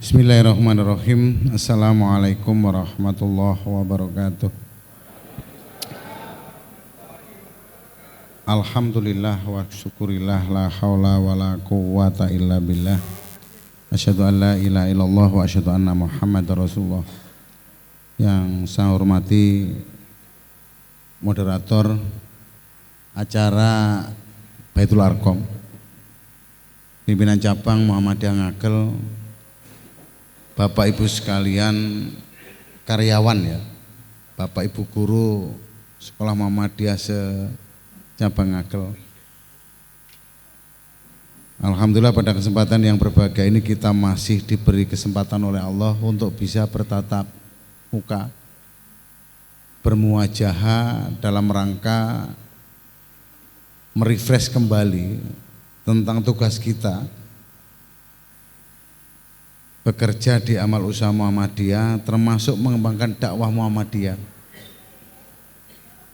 Bismillahirrahmanirrahim. Assalamualaikum warahmatullahi wabarakatuh. Alhamdulillah wa syukurillah, la haula wa la quwwata illa billah. Asyhadu an la ilaha illallah wa asyhadu anna Muhammadar Rasulullah. Yang saya hormati moderator acara Baitul Arqam, pimpinan cabang Muhammadiyah Ngagel, Bapak Ibu sekalian karyawan ya, Bapak Ibu guru Sekolah Muhammadiyah se-Cabang Ngagel. Alhamdulillah pada kesempatan yang berbahagia ini kita masih diberi kesempatan oleh Allah untuk bisa bertatap muka, bermuajahah dalam rangka merefresh kembali tentang tugas kita bekerja di amal usaha Muhammadiyah, termasuk mengembangkan dakwah Muhammadiyah.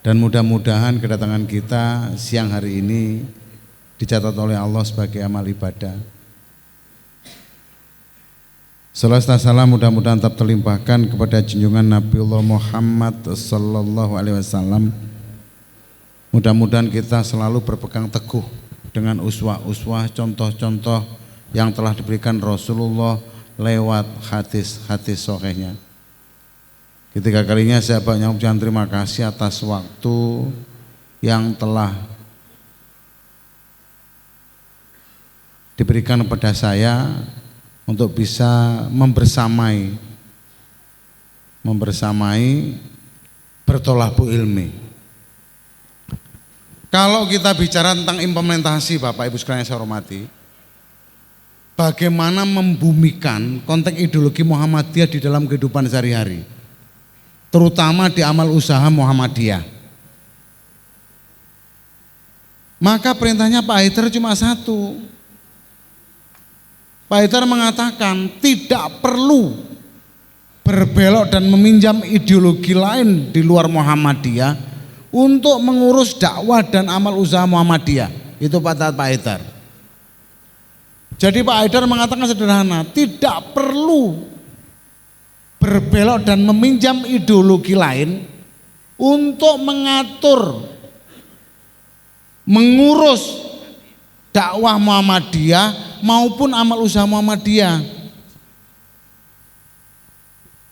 Dan mudah-mudahan kedatangan kita siang hari ini dicatat oleh Allah sebagai amal ibadah. Salawat dan salam mudah-mudahan tetap terlimpahkan kepada junjungan Nabiullah Muhammad sallallahu alaihi wasallam. Mudah-mudahan kita selalu berpegang teguh dengan uswah-uswah, contoh-contoh yang telah diberikan Rasulullah lewat hadis-hadis sahihnya. Ketiga kalinya saya banyak mengucapkan terima kasih atas waktu yang telah diberikan kepada saya untuk bisa membersamai bertolahbu ilmi. Kalau kita bicara tentang implementasi, Bapak Ibu sekalian saya hormati, bagaimana membumikan konteks ideologi Muhammadiyah di dalam kehidupan sehari-hari, terutama di amal usaha Muhammadiyah. Maka perintahnya Pak Haidar cuma satu. Pak Haidar mengatakan tidak perlu berbelok dan meminjam ideologi lain di luar Muhammadiyah untuk mengurus dakwah dan amal usaha Muhammadiyah. Itu Pak Haidar. Jadi Pak Haidar mengatakan sederhana, tidak perlu berbelok dan meminjam ideologi lain untuk mengatur, mengurus dakwah Muhammadiyah maupun amal usaha Muhammadiyah.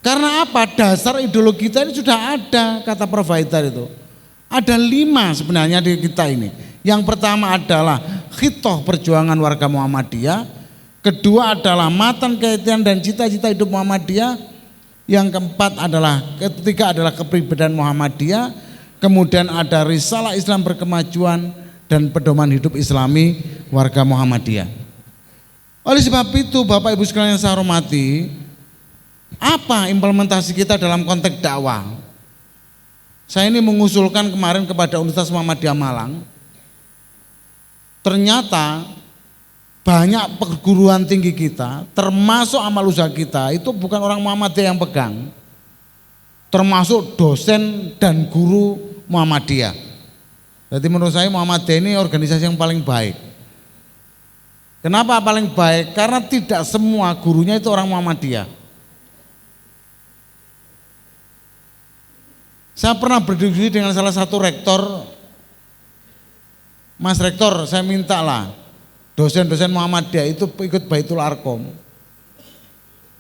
Karena apa? Dasar ideologi kita ini sudah ada, kata Prof. Haidar itu. Ada 5 sebenarnya di kita ini. Yang pertama adalah khitoh perjuangan warga Muhammadiyah. Kedua adalah matan keinginan dan cita-cita hidup Muhammadiyah. Yang ketiga adalah kepribadian Muhammadiyah. Kemudian ada risalah Islam berkemajuan dan pedoman hidup Islami warga Muhammadiyah. Oleh sebab itu Bapak Ibu sekalian yang saya hormati, apa implementasi kita dalam konteks dakwah? Saya ini mengusulkan kemarin kepada Universitas Muhammadiyah Malang. Ternyata banyak perguruan tinggi kita, termasuk amal usaha kita, itu bukan orang Muhammadiyah yang pegang. Termasuk dosen dan guru Muhammadiyah. Jadi menurut saya Muhammadiyah ini organisasi yang paling baik. Kenapa paling baik? Karena tidak semua gurunya itu orang Muhammadiyah. Saya pernah berdiskusi dengan salah satu rektor, Mas Rektor, saya mintalah dosen-dosen Muhammadiyah itu ikut Baitul Arqam.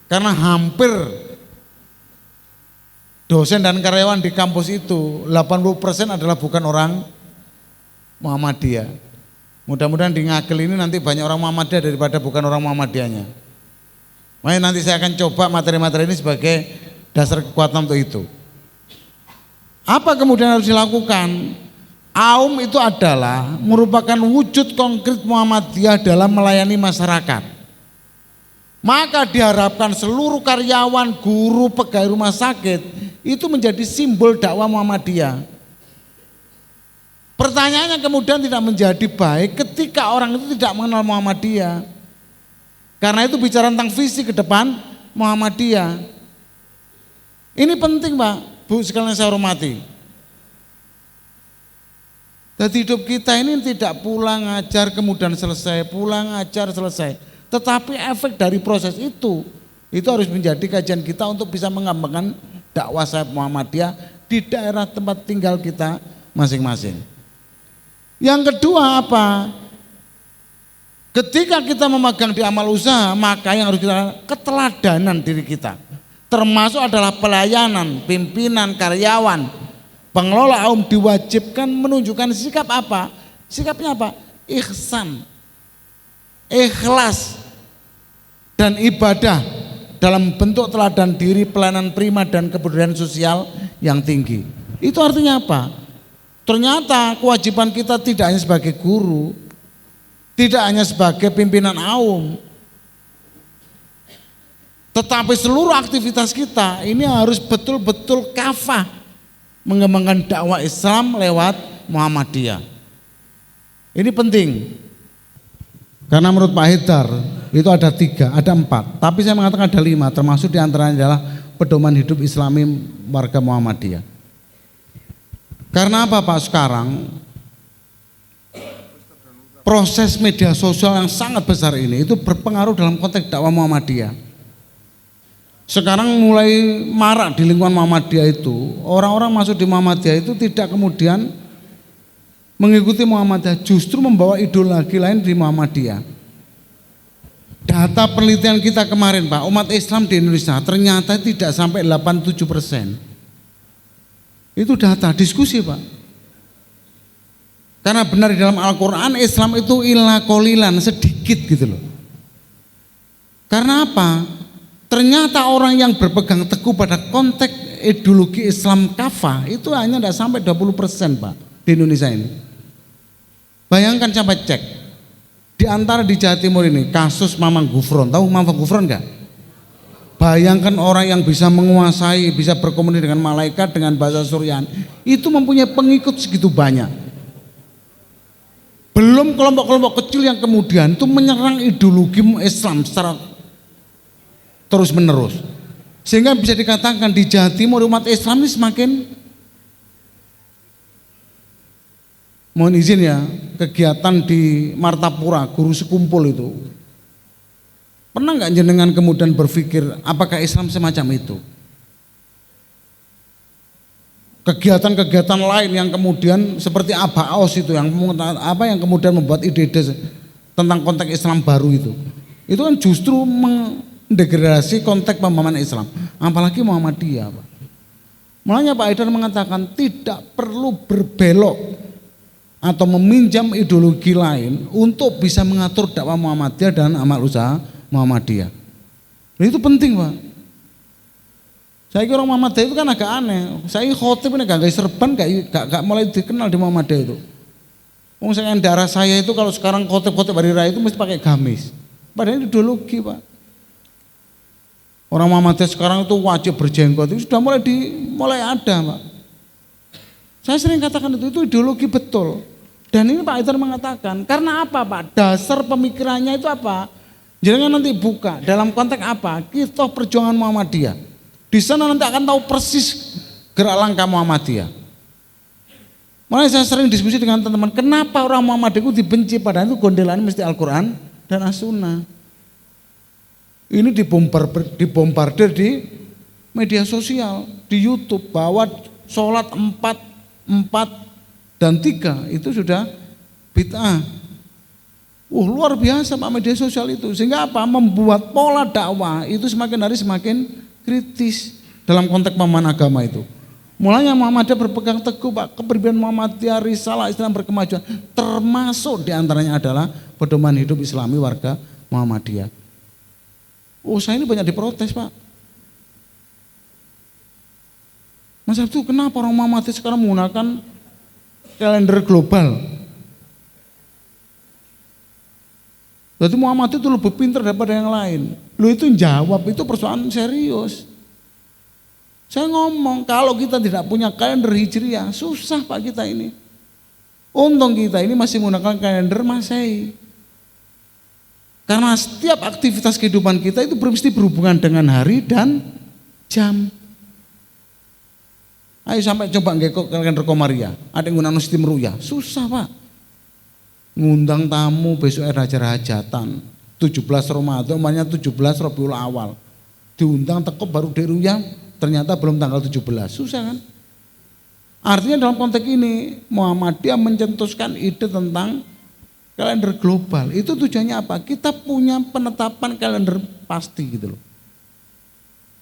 Karena hampir dosen dan karyawan di kampus itu 80% adalah bukan orang Muhammadiyah. Mudah-mudahan di Ngagel ini nanti banyak orang Muhammadiyah daripada bukan orang Muhammadiyahnya. Makanya nanti saya akan coba materi-materi ini sebagai dasar kekuatan untuk itu. Apa kemudian harus dilakukan? AUM itu adalah merupakan wujud konkret Muhammadiyah dalam melayani masyarakat. Maka diharapkan seluruh karyawan, guru, pegawai rumah sakit itu menjadi simbol dakwah Muhammadiyah. Pertanyaannya kemudian tidak menjadi baik ketika orang itu tidak mengenal Muhammadiyah. Karena itu bicara tentang visi ke depan Muhammadiyah. Ini penting Pak. Bu sekalian saya hormati. Jadi hidup kita ini tidak pulang ngajar kemudian selesai, pulang ngajar selesai. Tetapi efek dari proses itu Itu harus menjadi kajian kita untuk bisa mengembangkan dakwah sayap Muhammadiyah di daerah tempat tinggal kita masing-masing. Yang kedua apa? Ketika kita memegang di amal usaha, maka yang harus kita keteladanan diri kita. Termasuk adalah pelayanan, pimpinan, karyawan, pengelola diwajibkan menunjukkan sikap apa? Sikapnya apa? Ihsan, ikhlas, dan ibadah dalam bentuk teladan diri, pelayanan prima dan kebudayaan sosial yang tinggi. Itu artinya apa? Ternyata kewajiban kita tidak hanya sebagai guru, tidak hanya sebagai pimpinan aum, tetapi seluruh aktivitas kita ini harus betul-betul kafah mengembangkan dakwah Islam lewat Muhammadiyah. Ini penting. Karena menurut Pak Haidar itu ada 3, ada 4, tapi saya mengatakan ada 5, termasuk diantaranya adalah pedoman hidup Islami warga Muhammadiyah. Karena apa Pak? Sekarang proses media sosial yang sangat besar ini itu berpengaruh dalam konteks dakwah Muhammadiyah. Sekarang mulai marak di lingkungan Muhammadiyah itu, orang-orang masuk di Muhammadiyah itu tidak kemudian mengikuti Muhammadiyah, justru membawa ideologi lain di Muhammadiyah. Data penelitian kita kemarin Pak, umat Islam di Indonesia ternyata tidak sampai 87%. Itu data diskusi Pak. Karena benar di dalam Al-Quran Islam itu illa qolilan, sedikit gitu loh. Karena apa? Ternyata orang yang berpegang teguh pada konteks ideologi Islam kafah itu hanya tidak sampai 20% Pak di Indonesia ini. Bayangkan coba cek di antara di Jawa Timur ini kasus Mamang Gufron, tahu Mamang Gufron enggak? Bayangkan orang yang bisa menguasai, bisa berkomunikasi dengan malaikat dengan bahasa Suryan, itu mempunyai pengikut segitu banyak. Belum kelompok-kelompok kecil yang kemudian itu menyerang ideologi Islam secara terus menerus, sehingga bisa dikatakan di Jawa Timur umat Islam ini semakin, mohon izin ya, kegiatan di Martapura guru sekumpul itu, pernah nggak jenengan kemudian berpikir apakah Islam semacam itu? Kegiatan-kegiatan lain yang kemudian seperti Abaos itu yang kemudian membuat ide-ide tentang konteks Islam baru itu kan justru mendegradasi konteks pemahaman Islam, apalagi Muhammadiyah Pak. Makanya Pak Haidar mengatakan tidak perlu berbelok atau meminjam ideologi lain untuk bisa mengatur dakwah Muhammadiyah dan amal usaha Muhammadiyah. Itu penting Pak. Saya kira orang Muhammadiyah itu kan agak aneh. Saya khotib ini gak serban, gak mulai dikenal di Muhammadiyah itu. Saya darah saya itu kalau sekarang khotib hari raya itu mesti pakai gamis. Padahal ideologi Pak. Orang Muhammadiyah sekarang itu wajib berjenggot, itu sudah mulai ada Pak. Saya sering katakan itu ideologi betul. Dan ini Pak Haidar mengatakan, karena apa Pak? Dasar pemikirannya itu apa? Jangan nanti buka dalam konteks apa? Kita perjuangan Muhammadiyah. Di sana nanti akan tahu persis gerak langkah Muhammadiyah. Makanya saya sering diskusi dengan teman-teman, kenapa orang Muhammadiyah itu dibenci, padahal itu gondelannya mesti Al-Quran dan As-Sunnah. Ini dibombardir di media sosial, di YouTube, bahwa sholat 4 dan 3 itu sudah bid'ah. Luar biasa Pak media sosial itu, sehingga apa? Membuat pola dakwah itu semakin hari semakin kritis dalam konteks pemahaman agama itu. Mulanya Muhammadiyah berpegang teguh Pak, kepribadian Muhammadiyah, risalah Islam berkemajuan, termasuk diantaranya adalah pedoman hidup Islami warga Muhammadiyah. Saya ini banyak diprotes Pak. Mas Abdul, kenapa orang Muhammadiyah sekarang menggunakan kalender global? Berarti Muhammadiyah itu lebih pintar daripada yang lain. Lu itu jawab, itu persoalan serius. Saya ngomong, kalau kita tidak punya kalender Hijriah, susah Pak kita ini. Untung kita ini masih menggunakan kalender Masehi. Karena setiap aktivitas kehidupan kita itu mesti berhubungan dengan hari dan jam. Ayo sampai coba ngekok kalender Komariah, ada yang menggunakan sistem Ruya, susah Pak. Ngundang tamu besok ada acara hajatan 17 Ramadan, namanya 17 Rabiul Awal. diundang teko baru diruyah, ternyata belum tanggal 17. Susah kan? Artinya dalam konteks ini Muhammadiyah mencetuskan ide tentang kalender global. Itu tujuannya apa? Kita punya penetapan kalender pasti gitu loh.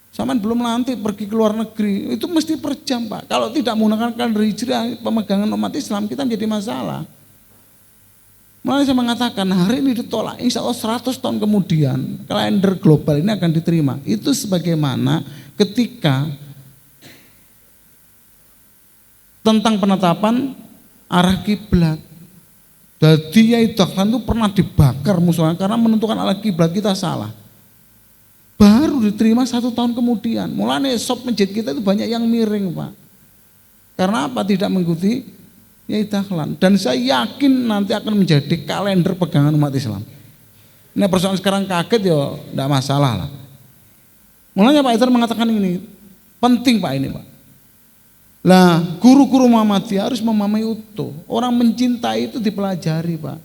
Saman belum nanti pergi ke luar negeri, itu mesti per jam Pak. Kalau tidak menggunakan kalender hijriah, pemegangan umat Islam kita menjadi masalah. Mulai saya mengatakan hari ini ditolak, insya Allah 100 tahun kemudian kalender global ini akan diterima. Itu sebagaimana ketika tentang penetapan arah kiblat. Jadi Yai Dahlan itu pernah dibakar musuhnya karena menentukan arah kiblat kita salah. Baru diterima 1 tahun kemudian. Mulanya sop masjid kita itu banyak yang miring Pak. Karena apa? Tidak mengikuti Yai Dahlan. Dan saya yakin nanti akan menjadi kalender pegangan umat Islam. Ini persoalan sekarang kaget ya tidak masalah lah. Mulanya Pak Idhar mengatakan ini penting Pak ini Pak. Lah guru-guru Muhammadiyah harus memahami utuh. Orang mencintai itu dipelajari Pak.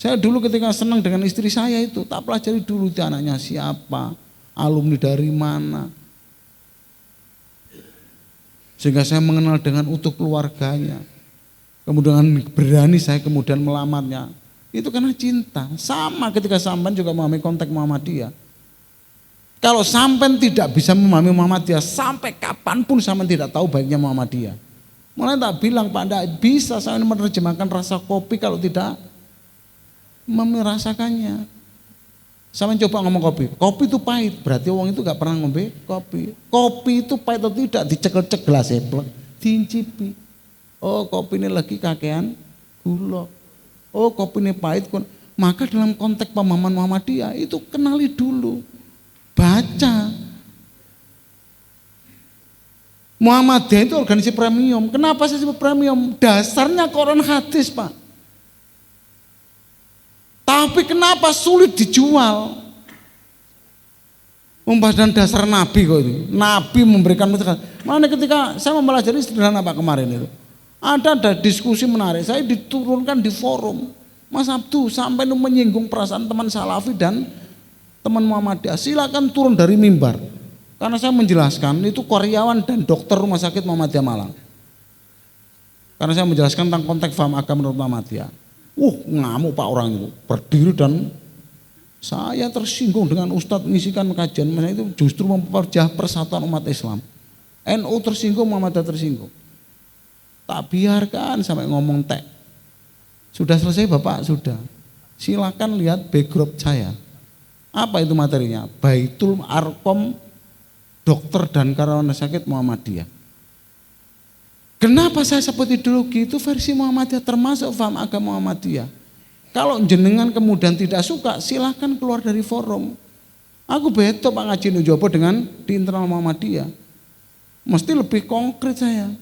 Saya dulu ketika senang dengan istri saya itu tak pelajari dulu dia anaknya siapa, alumni dari mana. Sehingga saya mengenal dengan utuh keluarganya. Kemudian berani saya kemudian melamarnya. Itu karena cinta. Sama ketika sampean juga memahami konteks Muhammadiyah. Kalau sampean tidak bisa memahami Muhammadiyah, sampai kapanpun sampean tidak tahu baiknya Muhammadiyah. Mulai tak bilang Pak, tidak bisa saya menerjemahkan rasa kopi kalau tidak merasakannya. Saya coba ngomong kopi itu pahit, berarti orang itu gak pernah ngombe kopi. Kopi itu pahit atau tidak, dicekel-cek gelas diincipi. Oh kopi ini lagi kakean gula. Oh kopi ini pahit. Maka dalam konteks pemahaman Muhammadiyah itu kenali dulu, baca. Muhammadiyah itu organisasi premium. Kenapa saya sebut premium? Dasarnya Quran hadis Pak. Tapi kenapa sulit dijual? Pembahasan dasar Nabi kok itu. Nabi memberikan mutiara. Mana ketika saya mempelajari sederhana Pak kemarin itu. Ada diskusi menarik. Saya diturunkan di forum. Mas Abdu sampai menyinggung perasaan teman Salafi dan teman Muhammadiyah. Silakan turun dari mimbar. Karena saya menjelaskan itu karyawan dan dokter rumah sakit Muhammadiyah Malang. Karena saya menjelaskan tentang konteks faham agama menurut Muhammadiyah. Ngamuk Pak orang itu berdiri dan saya tersinggung dengan Ustadz mengisikan kajian masa itu justru memperjah persatuan umat Islam. NU tersinggung, Muhammadiyah tersinggung. Tak biarkan sampai ngomong tek. Sudah selesai Bapak? Sudah. Silakan lihat background saya. Apa itu materinya? Baitul Arkom dokter dan karyawan sakit Muhammadiyah. Kenapa saya sebut ideologi itu versi Muhammadiyah termasuk faham agama Muhammadiyah. Kalau jenengan kemudian tidak suka silahkan keluar dari forum. Aku beto Pak Ngaji Nujobo dengan di internal Muhammadiyah. Mesti lebih konkret saya.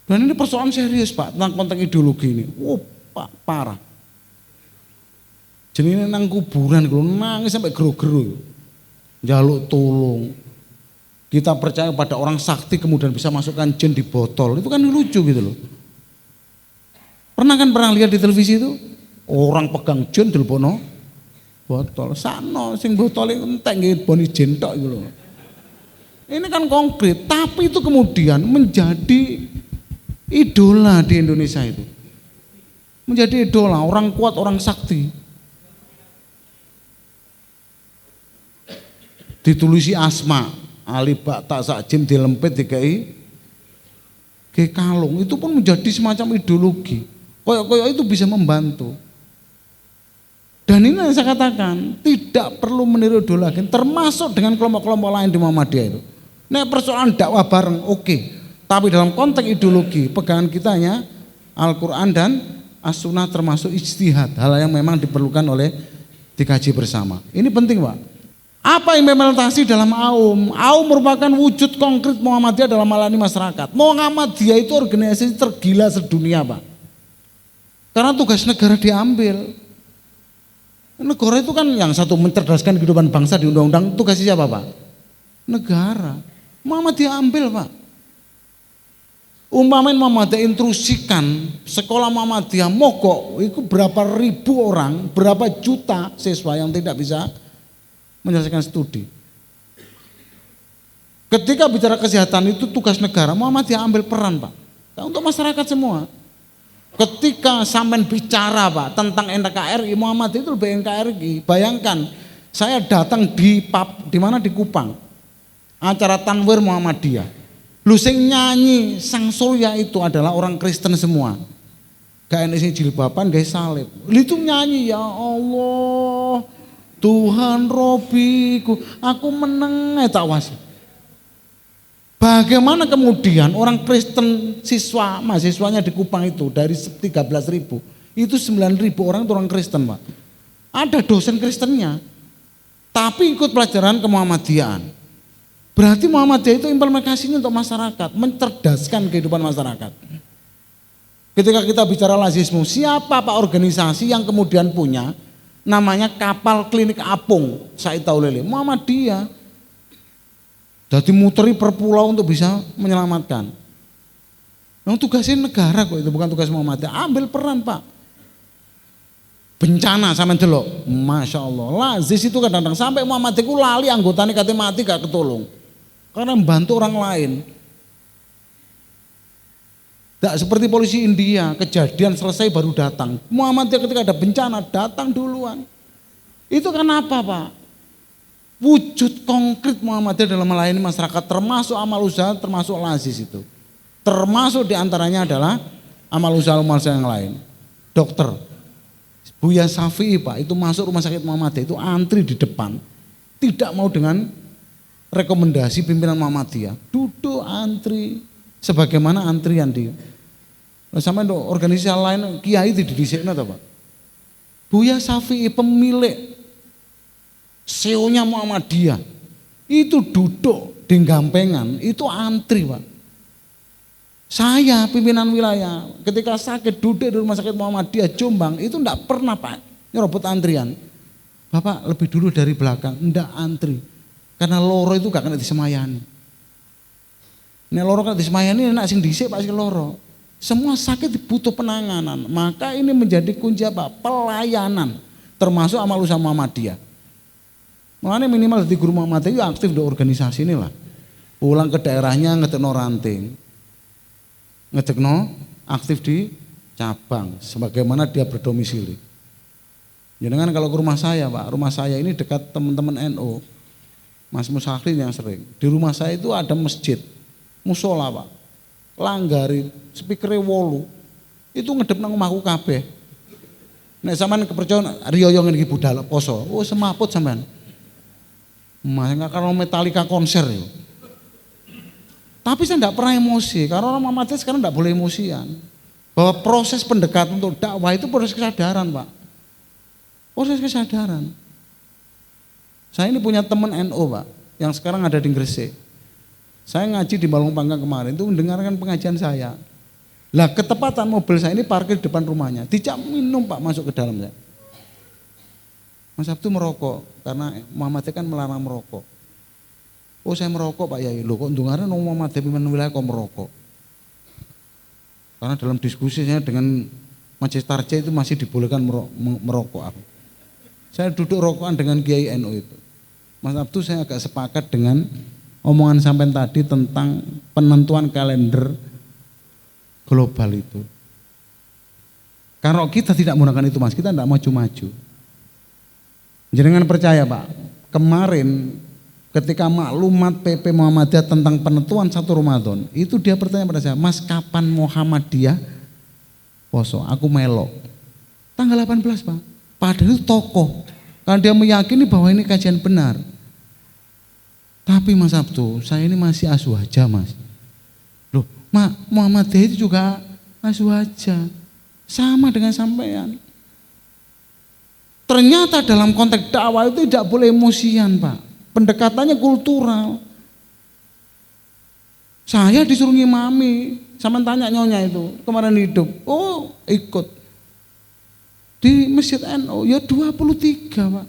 Dan ini persoalan serius Pak tentang konteks ideologi ini. Pak parah. Jenenge nang kuburan nangis sampai gero-gero. Jaluk tolong. Kita percaya pada orang sakti kemudian bisa masukkan jin di botol. Itu kan lucu gitu loh. Pernah lihat di televisi itu orang pegang jin dilebono botol. Sano sing botol entek nggih boni jin tok gitu loh. Ini kan konkret, tapi itu kemudian menjadi idola di Indonesia itu. Menjadi idola, orang kuat, orang sakti. Ditulisi asma Ali Bakta Sakjim dilempit dikai ke kalung, itu pun menjadi semacam ideologi. Koyok-koyok itu bisa membantu. Dan ini yang saya katakan tidak perlu meniru ideologi, termasuk dengan kelompok-kelompok lain di Muhammadiyah itu. Nah persoalan dakwah bareng oke. Tapi dalam konteks ideologi pegangan kita hanya Al-Quran dan As-Sunnah termasuk ijtihad, hal yang memang diperlukan oleh dikaji bersama. Ini penting Pak. Apa implementasi dalam AUM? AUM merupakan wujud konkret Muhammadiyah dalam melayani masyarakat. Muhammadiyah itu organisasi tergila sedunia Pak. Karena tugas negara diambil. Negara itu kan yang satu mencerdaskan kehidupan bangsa di undang-undang, tugasnya siapa Pak? Negara. Muhammadiyah ambil Pak. Umpamain Muhammadiyah intrusikan sekolah Muhammadiyah mogok, itu berapa ribu orang, berapa juta siswa yang tidak bisa menyelesaikan studi. Ketika bicara kesehatan itu tugas negara, Muhammadiyah ambil peran Pak, untuk masyarakat semua. Ketika sampai bicara Pak tentang NKRI, Muhammadiyah itu lebih NKRI. Bayangkan, saya datang di mana di Kupang, acara Tanwir Muhammadiyah. Lu sing nyanyi Sang Surya itu adalah orang Kristen semua. Gak enak sing jilbaban, gak salib. Itu nyanyi, ya Allah, Tuhan Robiku, aku meneng tak was. Bagaimana kemudian orang Kristen mahasiswanya di Kupang itu dari 13.000 itu 9.000 orang itu orang Kristen Pak. Ada dosen Kristennya, tapi ikut pelajaran kemuhammadiyahan. Berarti Muhammadiyah itu implementasinya untuk masyarakat, mencerdaskan kehidupan masyarakat. Ketika kita bicara lazisme, siapa Pak organisasi yang kemudian punya namanya kapal klinik apung, saya tahu lele, Muhammadiyah. Jadi muteri per pulau untuk bisa menyelamatkan. Yang tugasnya negara kok, itu bukan tugas Muhammadiyah. Ambil peran Pak. Bencana sama delok, Masya Allah. Lazis itu kadang-kadang sampai Muhammadiyah itu lali anggotanya katanya mati gak ketolong. Karena membantu orang lain. Tidak seperti polisi India, kejadian selesai baru datang. Muhammadiyah ketika ada bencana datang duluan. Itu kenapa Pak? Wujud konkret Muhammadiyah dalam melayani masyarakat, termasuk amal usaha, termasuk lazis itu. Termasuk diantaranya adalah amal usaha yang lain. Dokter Buya Syafi'i Pak, itu masuk rumah sakit Muhammadiyah itu antri di depan. Tidak mau dengan rekomendasi pimpinan Muhammadiyah. Duduk antri sebagaimana antrian dia. Sama organisasi lain kiai itu didisiknya Pak. Buya Syafi'i pemilik CEO-nya Muhammadiyah itu duduk di gampengan, itu antri Pak. Saya pimpinan wilayah ketika sakit duduk di rumah sakit Muhammadiyah Jombang itu enggak pernah Pak nyerobot antrian. Bapak lebih dulu dari belakang, enggak antri. Karena loro itu gak kena disemayani. Nek loro kena disemayani enak sing dhisik Pak sing loro. Semua sakit butuh penanganan. Maka ini menjadi kunci apa? Pelayanan, termasuk amal usaha Muhammadiyah. Makanya minimal di guru Muhammadiyah aktif di organisasi inilah. Pulang ke daerahnya ngedekno ranting. Ngedekno aktif di cabang sebagaimana dia berdomisili. Jangan kalau ke rumah saya Pak, rumah saya ini dekat teman-teman NU. Mas Musakhlin yang sering. Di rumah saya itu ada masjid, musola Pak. Langgari, speaker 8. Itu ngedep nang omahku kabeh. Nek sampean kepercayaan riyo ngene iki budal poso. Oh semaput sampean. Mas enggak kalau Metallica konser ya. Tapi saya enggak pernah emosi karena orang Muhammadiyah sekarang enggak boleh emosian. Bahwa proses pendekatan untuk dakwah itu proses kesadaran Pak. Proses kesadaran. Saya ini punya teman NU Pak yang sekarang ada di Gresik. Saya ngaji di Balong Panggang kemarin itu mendengarkan pengajian saya. Lah ketepatan mobil saya ini parkir di depan rumahnya. Dijak minum Pak masuk ke dalam saya. Mas Abdu merokok karena Muhammadiyah kan melarang merokok. Oh saya merokok Pak Yai, loh kok dengaran Muhammadiyah pimpinan wilayah kok merokok. Karena dalam diskusi saya dengan Majelis Tarjih itu masih dibolehkan merokok. Saya duduk rokokan dengan Kiai NU itu. Mas Abdu saya agak sepakat dengan omongan sampai tadi tentang penentuan kalender global itu. Karena kita tidak menggunakan itu Mas, kita tidak maju-maju. Jangan percaya Pak, kemarin ketika maklumat PP Muhammadiyah tentang penentuan 1 Ramadan, itu dia bertanya pada saya, Mas kapan Muhammadiyah poso? Aku melok. Tanggal 18 Pak, padahal itu tokoh, karena dia meyakini bahwa ini kajian benar. Tapi Mas Abdu, saya ini masih aswaja Mas. Loh, Muhammadiyah itu juga aswaja, sama dengan sampean. Ternyata dalam konteks dakwah itu tidak boleh emosian Pak. Pendekatannya kultural. Saya disuruh ngimami, sama tanya nyonya itu kemarin hidup. Oh ikut. Di Masjid NU ya 23 Pak.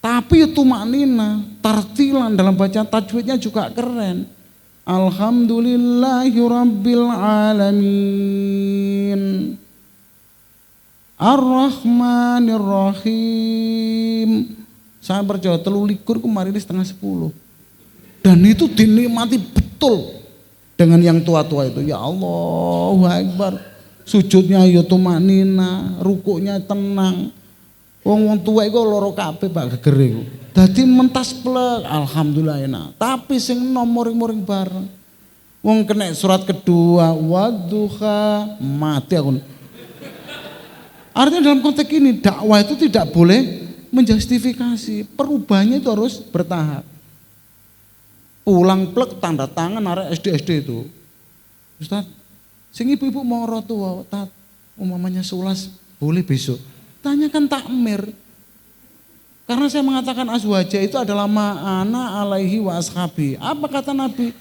Tapi itu maknina, tartilan dalam bacaan tajwidnya juga keren. Alhamdulillahirabbil alamin. Ar-Rahmanir Rahim. Saya percaya 23 kemarin 9:30. Dan itu dinikmati betul dengan yang tua-tua itu. Ya Allahu Akbar. Sujudnya ya tumanina, rukuknya tenang. Wong tua iku loro kabeh Pak geger iku. Dadi mentas plek, alhamdulillah enak. Tapi sing muring-muring bareng. Wong kena surat kedua, wadduha, mati aku. Artinya dalam konteks ini dakwah itu tidak boleh menjustifikasi, perubahannya itu harus bertahap. Pulang plek tanda tangan arek SD itu. Ustaz, sing ibu-ibu mau tua, tat, umamanya sulas boleh besok. Tanyakan takmir. Karena saya mengatakan azwaja itu adalah ma'ana alaihi wa ashabi. Apa kata Nabi?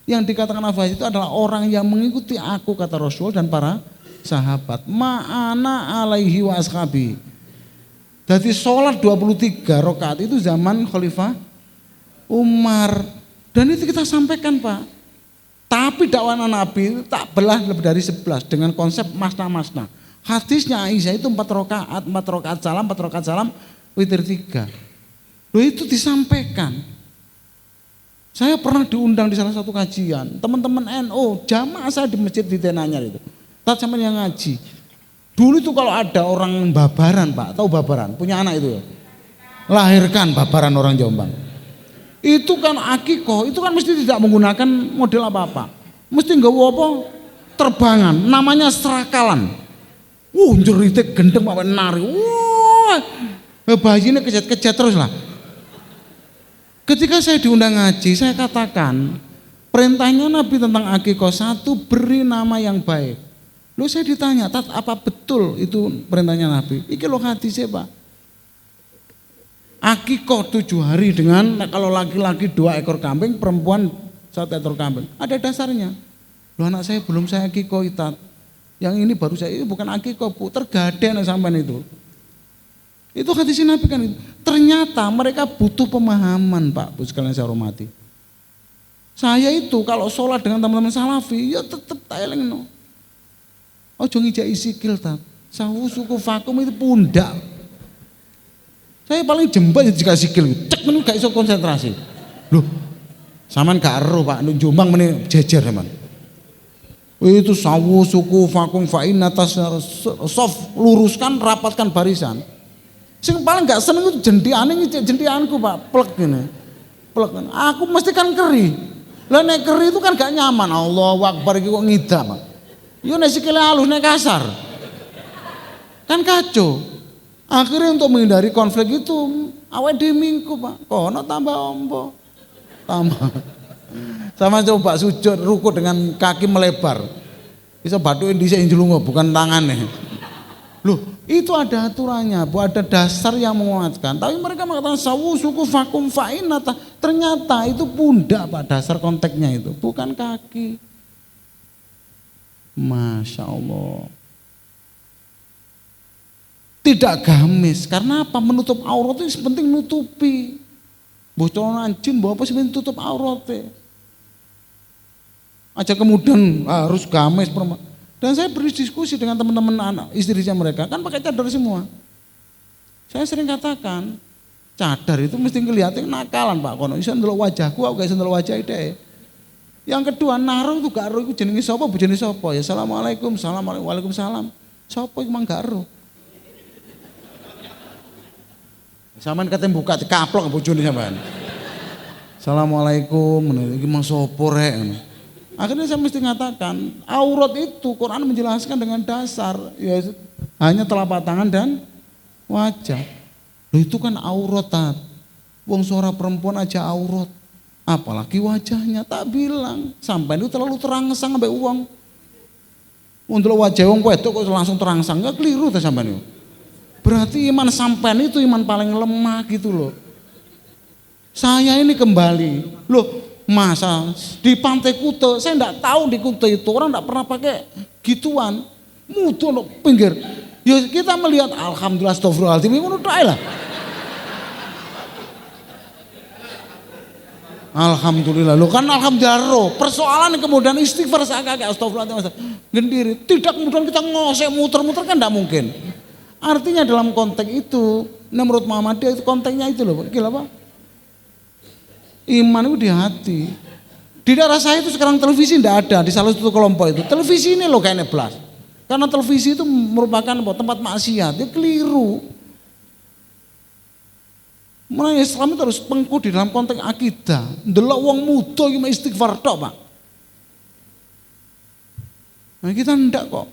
Yang dikatakan azwaja itu adalah orang yang mengikuti aku kata Rasul dan para sahabat. Ma'ana alaihi wa ashabi. Jadi sholat 23 rakaat itu zaman Khalifah Umar. Dan itu kita sampaikan Pak. Tapi dakwah Nabi tak belah lebih dari 11 dengan konsep masna-masna. Hadisnya Aisyah itu 4 rakaat salam, witir 3. Loh itu disampaikan. Saya pernah diundang di salah satu kajian, teman-teman NU, jamaah saya di masjid di Tenanyar itu. Tat sama yang ngaji. Dulu itu kalau ada orang babaran Pak, tahu babaran, punya anak itu ya. Lahirkan babaran orang Jombang. Itu kan akikoh, itu kan mesti tidak menggunakan model apa-apa. Mesti nggawa apa? Terbangan, namanya serakalan. Jeritek gendeng apa nari. Bayinya kejet-kejet terus lah. Ketika saya diundang ngaji, saya katakan perintahnya Nabi tentang akikoh, 1 beri nama yang baik. Lalu saya ditanya, Tat, apa betul itu perintahnya Nabi? Iki lo hadisnya Pak. Akikoh 7 hari dengan kalau laki-laki 2 ekor kambing, perempuan 1 ekor kambing. Ada dasarnya. Loh anak saya belum saya akikoh Tat. Yang ini baru saya, itu bukan akikoh Bu, tergaden sampean itu. Itu hadis Nabi kan itu. Ternyata mereka butuh pemahaman Pak, Bu sekalian saya hormati. Saya itu kalau sholat dengan teman-teman salafi, ya tetap tak elengno. Ojo ngijai sikil Tat. Sawu suku vakum itu pundak. Saya paling jembat jika sikil, cek menu gak iso konsentrasi. Loh, saman gak ero Pak, nu Jombang meni jejer saman. Itu sawu suku vakum fa'in atas soft, luruskan, rapatkan barisan. Sing paling gak seneng itu jendianku Pak, plek gini. Plek. Aku mesti kan keri. Lah nek keri itu kan gak nyaman. Allahu Akbar iki kok ngidam. Yo nek sikile halus nek kasar. Kan kacau. Akhirnya untuk menghindari konflik itu awet dimingku Pak, kono tambah ombo, tambah. Sama coba sujud ruku dengan kaki melebar, bisa batu Indonesia injelungo bukan tangannya. Loh itu ada aturannya, Bu, ada dasar yang menguatkan. Tapi mereka mengatakan sawu suku vakum fa'inata, ternyata itu pundak Pak, dasar konteksnya itu, bukan kaki. Masya Allah. Tidak gamis, karena apa? Menutup aurat itu penting nutupi. Bocoran jin, bawa apa sih tutup auratnya? Aja kemudian harus gamis perempuan. Dan saya berdiskusi dengan teman-teman anak istrinya mereka, kan pakai cadar semua. Saya sering katakan, cadar itu mesti ngeliatin nakalan Pak. Kono iso ndelok wajahku, aku gak iso ndelok wajah ide. Yang kedua, naruh itu gak ero iku jenenge sapa, bojone sapa? Ya assalamualaikum, waalaikumsalam. Sapa iku mang gak ero? Saman katanya buka dikaplok bojone sampean. Assalamualaikum, iki mang sapa rek. Akhirnya saya mesti mengatakan, aurat itu Quran menjelaskan dengan dasar ya hanya telapak tangan dan wajah. Loh itu kan aurat Tat. Wong suara perempuan aja aurat. Apalagi wajahnya, tak bilang. Sampai itu terlalu terangsang sampai uang. Untuk wajah wong wedok kok langsung terangsang, enggak keliru ta sampean itu. Berarti iman sampean itu iman paling lemah gitu loh. Saya ini kembali, loh masa di Pantai Kuta, saya enggak tahu di Kuta itu orang enggak pernah pakai gituan. Mutu no pinggir. Ya kita melihat alhamdulillah astagfirullahaladzim ngono tok lah. Alhamdulillah, lo kan alhamdulillah roh. Persoalan kemudian istighfar agak astagfirullahaladzim. Gendiri, tidak kemudian kita ngosek muter-muter kan enggak mungkin. Artinya dalam konteks itu Nah menurut Muhammadiyah itu kontennya itu loh, gila Pak. Iman itu di hati. Di daerah saya itu sekarang televisi tidak ada di salah satu kelompok itu. Televisi ini loh kayaknya belas. Karena televisi itu merupakan tempat maksiat, dia keliru. Mulai Islam itu harus pengku di dalam konteks akidah. Ndelok wong muda iki istighfar tok, Pak. Nah kita ndak kok.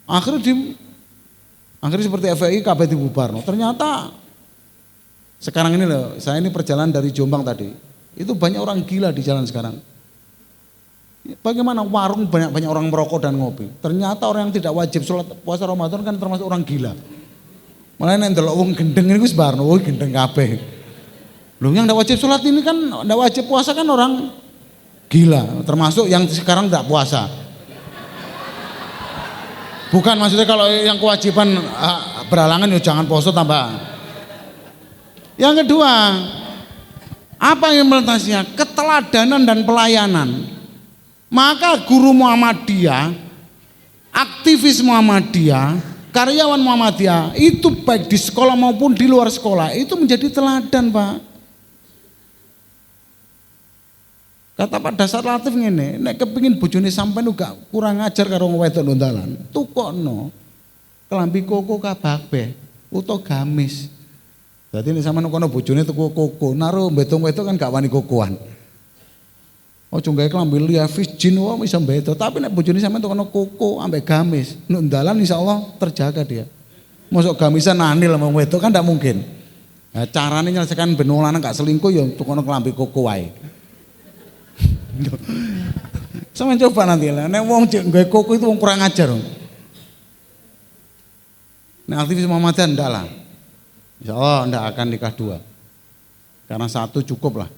Akhirnya seperti FPI KB dibubarno. Ternyata sekarang ini loh, saya ini perjalanan dari Jombang tadi. Itu banyak orang gila di jalan sekarang. Bagaimana warung banyak orang merokok dan ngopi. Ternyata orang yang tidak wajib sholat puasa Ramadan kan termasuk orang gila. Malah nek ndelok wong gendeng niku wis barno, gendeng kabeh. Loh yang tidak wajib sholat ini kan tidak wajib puasa kan orang gila, termasuk yang sekarang tidak puasa. Bukan maksudnya kalau yang kewajiban berhalangan ya jangan puasa tambah. Yang kedua, apa implementasinya? Keteladanan dan pelayanan. Maka guru Muhammadiyah, aktivis Muhammadiyah, karyawan Muhammadiyah itu baik di sekolah maupun di luar sekolah itu menjadi teladan, Pak. Kata Pak Dasar Latif ngene, nek kepengin bojone sampean uga kurang ajar karo wedok nondalan, tukokno kelambi koko kabeh utawa gamis. Dadi nek sampean kono bojone tuku koko, naruh mbetong wedok kan gak wani kokoan. Ojo gawe klambi liavis jin wae iso mbeto, tapi nek bojone sampean tukono koko ambek gamis, nek ndalan insyaallah terjaga dia. Mosok gamisan anil wong wedok kan ndak mungkin. Nah, carane nyelesaikan ben wong lanang gak selingkuh ya tukono klambi koko wae. Sampeyan coba nanti lah, nek wong gawe koko itu wong kurang ajar. Nek aktivis Muhammadiyah ndak lah. Insyaallah ndak akan nikah dua. Karena satu cukup lah.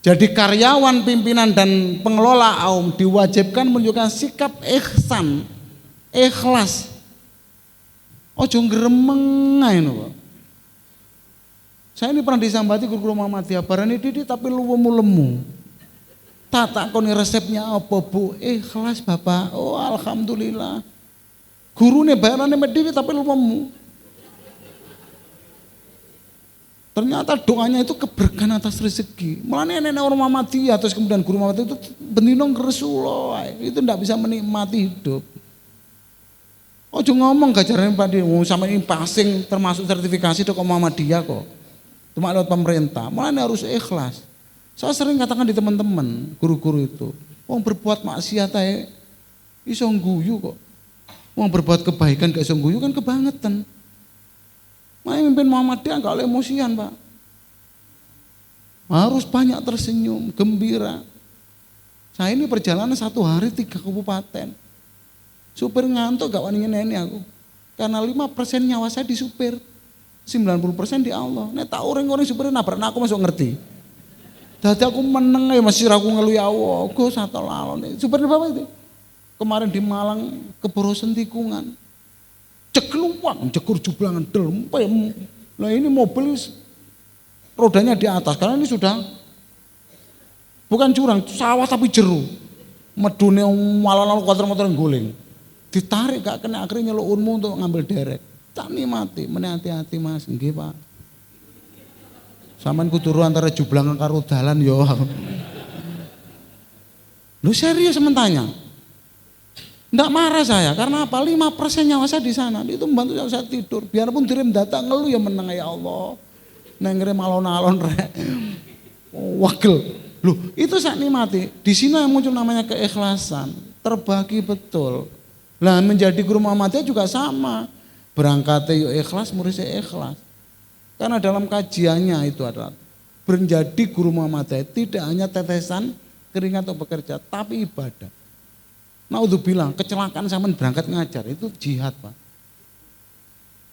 Jadi karyawan, pimpinan dan pengelola AUM diwajibkan menunjukkan sikap ihsan, ikhlas. Ojo gremeng ae lho. Saya ini pernah disambati guru Muhammadiyah, barani didik tapi lemu. Tak takoni resepnya apa, Bu? Ikhlas, Bapak. Oh, alhamdulillah. Gurune bayarane medhit tapi lemu. Ternyata doanya itu keberkahan atas rezeki. Malah nenek orang Muhammadiyah terus kemudian guru Muhammadiyah itu bendino Rasulullah. Itu tidak bisa menikmati hidup. Ojo ngomong gajaran Pak sampai ini passing termasuk sertifikasi kok Muhammadiyah kok. Cuma lewat pemerintah. Malah harus ikhlas. Saya sering katakan di teman-teman guru-guru itu, wong berbuat maksiat ae iso ngguyu kok. Wong berbuat kebaikan gak iso ngguyu kan kebangetan. Makanya mimpin Muhammadiyah gak emosian, Pak. Harus banyak tersenyum, gembira. Saya ini perjalanan 1 hari 3 kabupaten. Supir ngantuk gak wani nyeneni aku. Karena 5% nyawa saya di supir. 90% di Allah. Nek tak orang-orang supir nabrak aku masuk ngerti. Dadi aku meneng ya masih aku ngeluh ya Allah. Go satu lalon. Supir Bapak itu. Kemarin di Malang keborosan tikungan. Cekluwang, cekur jublangan delempem. Nah ini mobil rodanya di atas karena ini sudah bukan curang, sawah tapi jeru. Medune malah motor guling. Ditarik gak kena akhirnya nyelukmu untuk ngambil derek. Tak nikmati, hati-hati Mas, nggih Pak. Saman kudu antara jublangan karo dalan yo. Lu serius mentanya? Nggak marah saya, karena apa? 5% nyawa saya di sana, itu membantu saya tidur. Biarpun dirim data ngeluh ya menang ya Allah. Nengre alon-alon rek. Wakil. Loh, itu saya nikmati. Di sini yang muncul namanya keikhlasan, terbagi betul. Lah menjadi guru Muhammadiyah juga sama. Berangkatnya yuk ikhlas, muridnya ikhlas. Karena dalam kajiannya itu adalah menjadi guru Muhammadiyah tidak hanya tetesan keringat untuk bekerja, tapi ibadah. Naudzubillah, kecelakaan sampean berangkat ngajar itu jihad, Pak.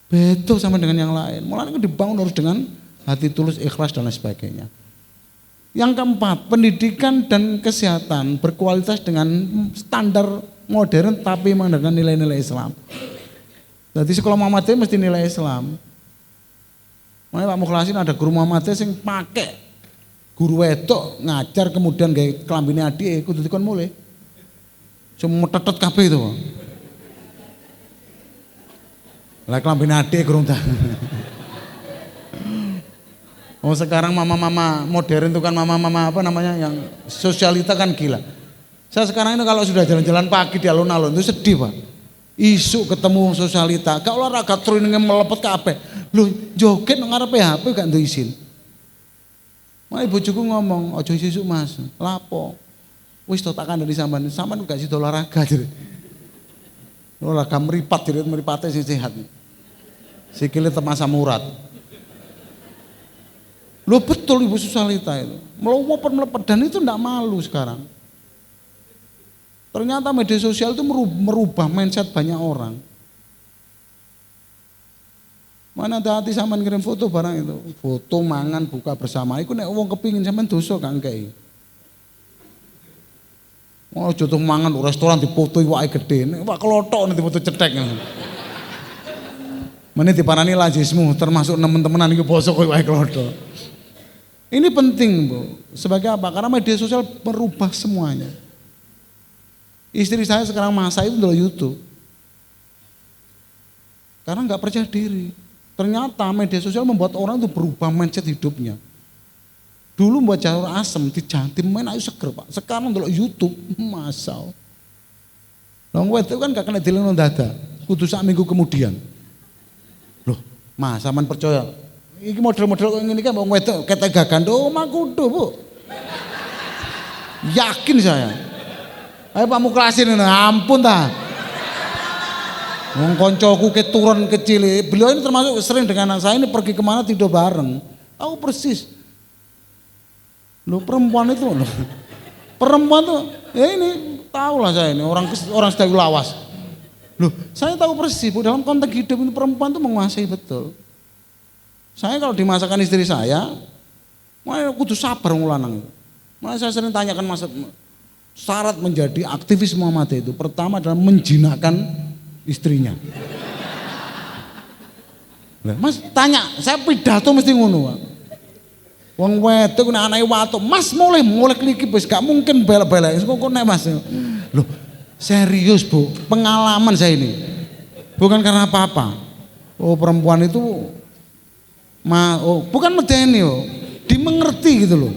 Betul sama dengan yang lain. Mulanya dibangun harus dengan hati tulus, ikhlas dan lain sebagainya. Yang keempat, pendidikan dan kesehatan berkualitas dengan standar modern tapi memang dengan nilai-nilai Islam. Jadi sekolah Muhammadiyah mesti nilai Islam. Makanya Pak Mukhlasin ada guru Muhammadiyah yang pakai guru wedok ngajar kemudian kayak kelambine adik kudu dikon mulai. Semua tetet kabeh itu. Lah kelambine adik gurung ta. Oh sekarang mama-mama modern itu kan mama-mama apa namanya yang sosialita kan gila. Saya sekarang ini kalau sudah jalan-jalan pagi di alun-alun itu sedih Pak. Isu ketemu sosialita, gak olahraga trainingnya melepet kabeh. Lho joget nang ngarepe HP gak duwe izin. Mak bojoku ngomong, "Aja sesuk Mas." Lapo? Wis to tak kandhani sampean gak sida olahraga jare. Olahraga meripat jare mripate sing sehat. Sikile temas urat. Loh betul ibu sosialita itu melepet dan itu enggak malu sekarang. Ternyata media sosial itu merubah mindset banyak orang. Mana hati sampean ngirim foto barang itu, foto mangan buka bersama. Iku nek wong kepingin sampean dosa gak ngkei. Oh jodoh mangan di restoran dipoto iwake gede, nek wak kelothok nek foto cetek. Meneh diparani lajismu termasuk teman-temanan iki poso koyo iwake kelothok. Ini penting Bu, sebagai apa? Karena media sosial merubah semuanya. Istri saya sekarang masa itu ndelok YouTube. Karena nggak percaya diri. Ternyata media sosial membuat orang itu berubah mindset hidupnya. Dulu buat jalur asem di Jatim main ayo seger Pak. Sekarang ndelok YouTube, masal. Long itu kan gak kena dileno dada. Kudu sak minggu kemudian. Loh, Mas sampean percaya? Iki model-model kok ngene iki wong wedok ketegakan do mah kudu, Bu. Yakin saya. Ayo Pak Muklasin, ampun ta. Wong koncoku keturun kecil, beliau ini termasuk sering dengan anak saya ini pergi kemana tidur bareng. Tahu persis. Loh perempuan itu loh. Perempuan tuh, ya ini tahu lah saya ini orang sedang lawas. Loh saya tahu persis, Bu, dalam konteks hidup ini perempuan tuh menguasai betul. Saya kalau dimasakan istri saya, malah kudu sabar ngulanang itu. Malah saya sering tanyakan syarat menjadi aktivis Muhammadiyah itu pertama adalah menjinakkan istrinya. Lah, Mas tanya, saya pidato mesti ngono. Wong wedok nek anake watuk, Mas mulai kliki wis gak mungkin bela-bela. Kok nek Mas. Loh, serius Bu, pengalaman saya ini. Bukan karena apa-apa. Oh, perempuan itu bukan medeni dimengerti gitu loh.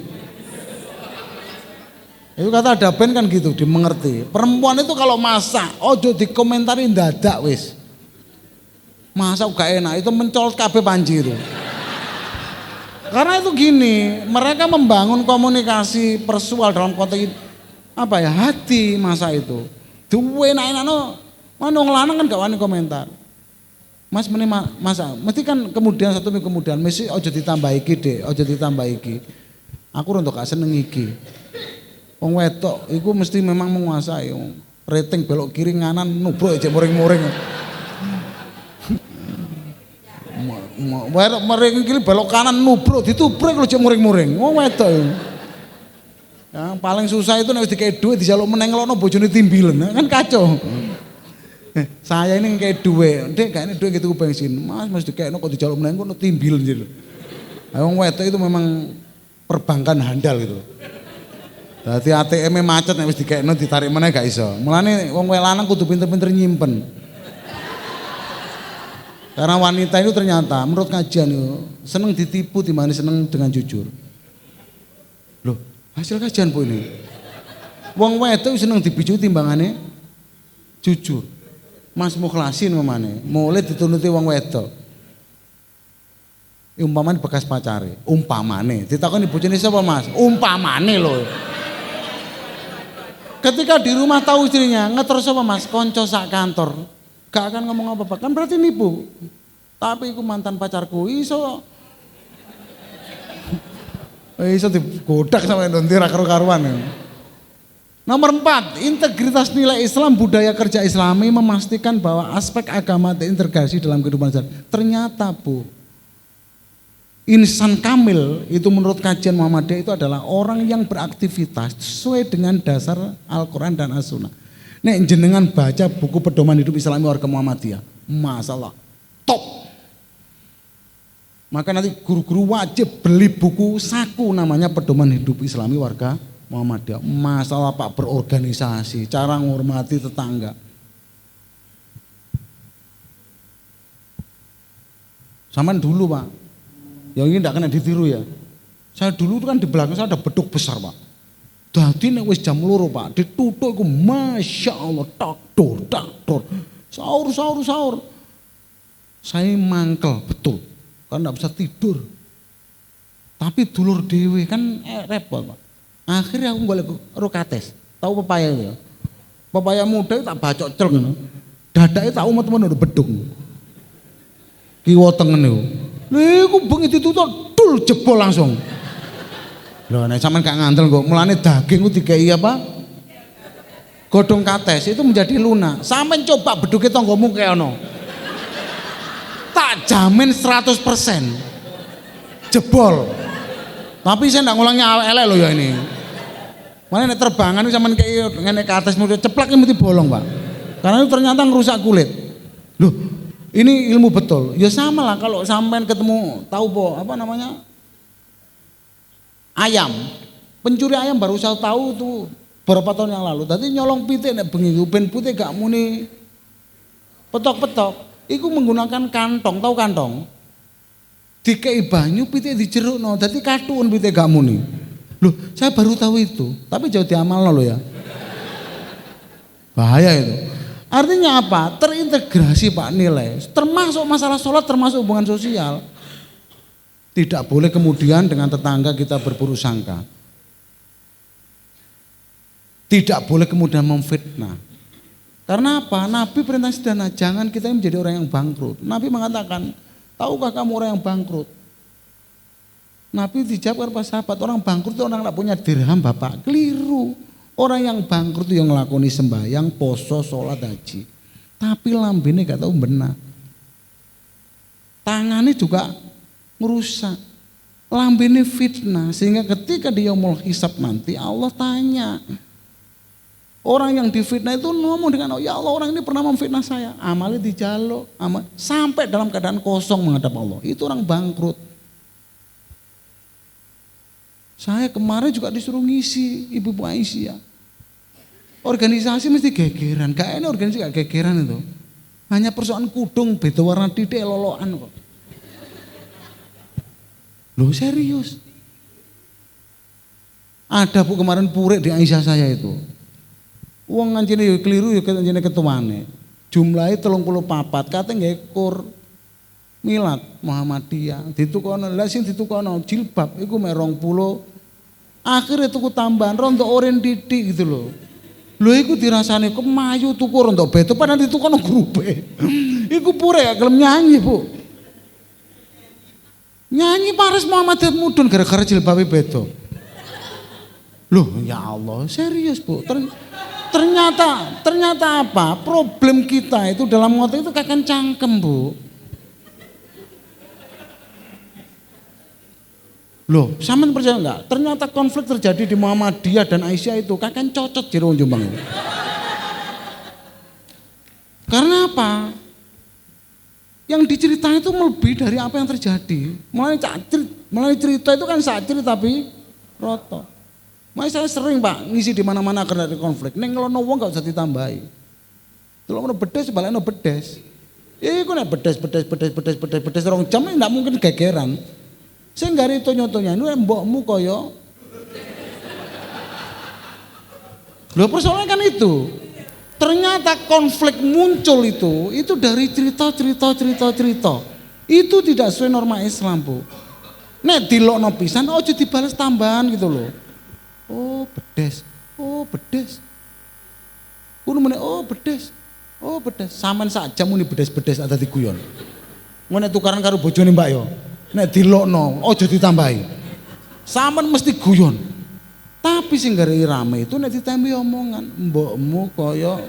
Itu kata ada band kan gitu, dimengerti. Perempuan itu kalau masak, ojo dikomentarin dadak wis. Masak gak enak, itu mencolot kabeh panci itu. Karena itu gini, mereka membangun komunikasi persual dalam konteks apa ya, hati masa itu. Duwe enak-enakno, mana wong lanang kan gak wani komentar. Mas meni masa, mesti kan kemudian satu minggu kemudian mesti ojo ditambah iki deh, ojo ditambah iki. Aku untuk gak seneng iki. Wong wedok iku mesti memang menguasai. Rating belok kiri nganan nubruk aja muring-muring. Muring kiri belok kanan nubruk ditubruk lho aja muring-muring. Wong wedok. Yang paling susah itu nek wis dikei dhuwit dijaluk meneng ngelokno bojone timbilen. Kan kacau. Saya ini kayak duit, Dek kayaknya duit gitu bensin. Mas mesti dikekno kok dijaluk meneng kok timbilen gitu. Wong wedok itu memang perbankan handal gitu. Dadi ATM-e macet nek wis dikekno ditarik meneh gak iso. Mulane wong lanang kudu pinter-pinter nyimpen. Karena wanita itu ternyata menurut kajian itu seneng ditipu dimana seneng dengan jujur. Loh, hasil kajian Bu ini. Wong wedok seneng dibiju timbangane jujur. Mas Mukhlasin memane, mulai ditunuti wong wedok. Umpamane bekas pacare, umpamane. Ditakoni bojone sapa Mas? Umpamane lho. Ketika di rumah tahu istrinya ngeterus apa Mas, konco sak kantor, gak akan ngomong apa-apa, kan berarti nipu. Tapi iku mantan pacarku, iso digodak sama nanti karu-karuan. Nomor 4, integritas nilai Islam, budaya kerja Islami memastikan bahwa aspek agama terintegrasi dalam kehidupan sehari-hari. Ternyata Bu, insan kamil itu menurut kajian Muhammadiyah itu adalah orang yang beraktivitas sesuai dengan dasar Al-Quran dan As-Sunnah. Nek jenengan baca buku pedoman hidup Islami warga Muhammadiyah, masalah top. Maka nanti guru-guru wajib beli buku saku namanya pedoman hidup Islami warga Muhammadiyah. Masalah Pak berorganisasi, cara menghormati tetangga. Zaman dulu Pak, yang ini tidak kena ditiru ya. Saya dulu kan di belakang saya ada beduk besar Pak. Dadi nek wis jam 2 Pak, ditutuk iku Masya Allah takdur. Sahur. Saya mangkel betul, karena enggak bisa tidur. Tapi dulur dewe kan repot Pak. Akhirnya aku golek rokates. Tahu pepaya itu ya? Pepaya muda tak bacok cel ngono. Dadake tak umet-umet udah beduk. Kiwa tengen niku. Lha iku bengi ditutuk dul jebol langsung. Loh nek sampean gak ngandel kok mulane daging ku dikei apa? Godhong kates itu menjadi lunak. Sampeyan coba beduke tanggamu kaya ono. Tak jamin 100% jebol. Tapi saya ndak ngulangi elek lho ya ini. Mana nek terbangan itu sampean kei ngene ke atas mesti ceplak mesti bolong, Pak. Karena itu ternyata ngerusak kulit. Loh, ini ilmu betul. Ya sama lah kalau sampean ketemu tahu apa namanya? Ayam, pencuri ayam baru saya tahu tuh beberapa tahun yang lalu. Tadi nyolong pitik nek bengi ben putih gak muni petok-petok. Iku menggunakan kantong, tahu kantong? Dikei banyu pitik dijerukno, dadi katuun pitik gak muni. Loh, saya baru tahu itu, tapi jauh diamalno loh ya. Bahaya itu. Artinya apa? Terintegrasi Pak nilai, termasuk masalah sholat, termasuk hubungan sosial. Tidak boleh kemudian dengan tetangga kita berburuk sangka. Tidak boleh kemudian memfitnah. Karena apa? Nabi perintah sederhana, jangan kita menjadi orang yang bangkrut. Nabi mengatakan, tahukah kamu orang yang bangkrut? Nabi dijawab kepada sahabat, orang bangkrut itu orang tidak punya dirham Bapak. Keliru. Orang yang bangkrut itu yang ngelakoni sembahyang, poso, sholat, haji. Tapi lambene gak tahu benar. Tangannya juga merusak, lambene fitnah, sehingga ketika dia mau hisab nanti Allah tanya. Orang yang difitnah itu ngomong dengan ya Allah orang ini pernah memfitnah saya, amalnya dijaluk, sampai dalam keadaan kosong menghadap Allah. Itu orang bangkrut. Saya kemarin juga disuruh ngisi Ibu Aisyah. Organisasi mesti gegeran, kayaknya organisasi gak gegeran itu. Hanya persoalan kudung beda warna titik loloan kok. Loh serius. Ada Bu kemarin purek di Aisyah saya itu. Uang ngancine yo keliru yo ngancine ketuane. Jumlahnya 34, kate nggih kur milad Muhammadiyah. Ditukono lha sing ditukono jilbab iku mek 20. Akhire tuku tambahan rondo oren titik gitu loh. Lho iku dirasane kemayu tuku rondo beto padahal ditukono grupe. Iku purek gak gelem nyanyi, Bu. Nyanyi Paris Muhammad Mudun gara-gara jilbabe beda. Loh ya Allah, serius Bu. Ternyata apa? Problem kita itu dalam ngotot itu kakek cangkem Bu. Loh, sampean percaya enggak? Ternyata konflik terjadi di Muhammadiyah dan Aisyah itu kakek cocot jero Jombang itu. Karena apa? Yang diceritain itu lebih dari apa yang terjadi. Mulai cerita itu kan satire tapi roto. Makanya saya sering Pak ngisi di mana-mana karena ada konflik. Neng kalau wong gak usah ditambahi. Kalau mau bedes balikno bedes. Iku nek bedes rong jam ndak mungkin gegeran. Sing gari tonyo-tonyo ini mbokmu koyo. Loh persoalannya kan itu. Ternyata konflik muncul itu dari cerita. Itu tidak sesuai norma Islam Bu. Nek dilokno pisan ojo dibalas tambahan gitu loh. Oh bedes. Kudu meneh oh bedes. Sampean sak jam muni bedes ada diguyon. Ngene tukaran karo bojone Mbak yo. Nek dilokno ojo ditambahi. Sampean mesti guyon. Tapi sing gare rame itu nek ditambahi omongan, mbokmu koyo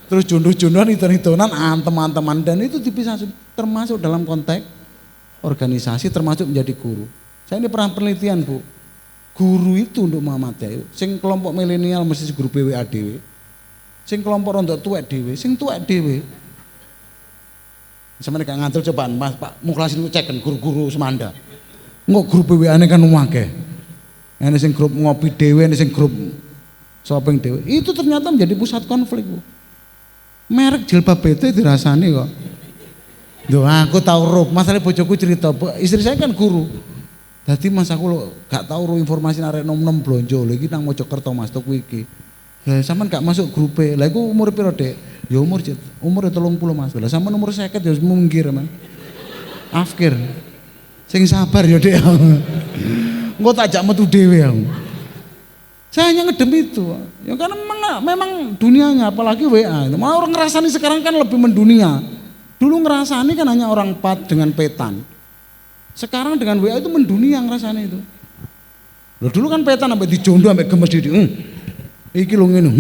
terus junduh-junduhan hitung-hitungan antem-anteman dan itu dipisah termasuk dalam konteks organisasi termasuk menjadi guru. Saya ini pernah penelitian Bu. Guru itu untuk Muhammadiyah, sing kelompok milenial mesti guru PWA dhewe. Sing kelompok rontok tuwek dhewe, sing tuwek dhewe. Sampeyan gak ngantul cobaan Mas Pak Muklas niku ceken guru-guru Semanda. Engko guru PWA-ne kan akeh. Ini sing grup ngopi dewe, ini sing grup shopping dewe. Itu ternyata menjadi pusat konflik Bu. Merek jilbab bete dirasani kok. Duh aku tahu rup, masalah bojoku cerita, istri saya kan guru. Dadi Mas aku lho gak tau ro informasi arek nom-nom blonjo lho iki nang Mojokerto Mas tuku iki. Lah sampean gak masuk grupe. Lah iku umur piro, Dek? Ya umur 30 Mas. Lah sampean umur 50 ya minggir, Mas. Afkir. Sing sabar ya, Dek. Engko tak jak metu dhewe aku. Saya hanya ngedem itu. Ya karena memang dunianya apalagi WA. Malah orang ngerasani sekarang kan lebih mendunia. Dulu ngerasani kan hanya orang pat dengan petan. Sekarang dengan WA itu mendunia ngerasani itu. Loh dulu kan petan sampai dijondo sampai gemes di iki lho ngene.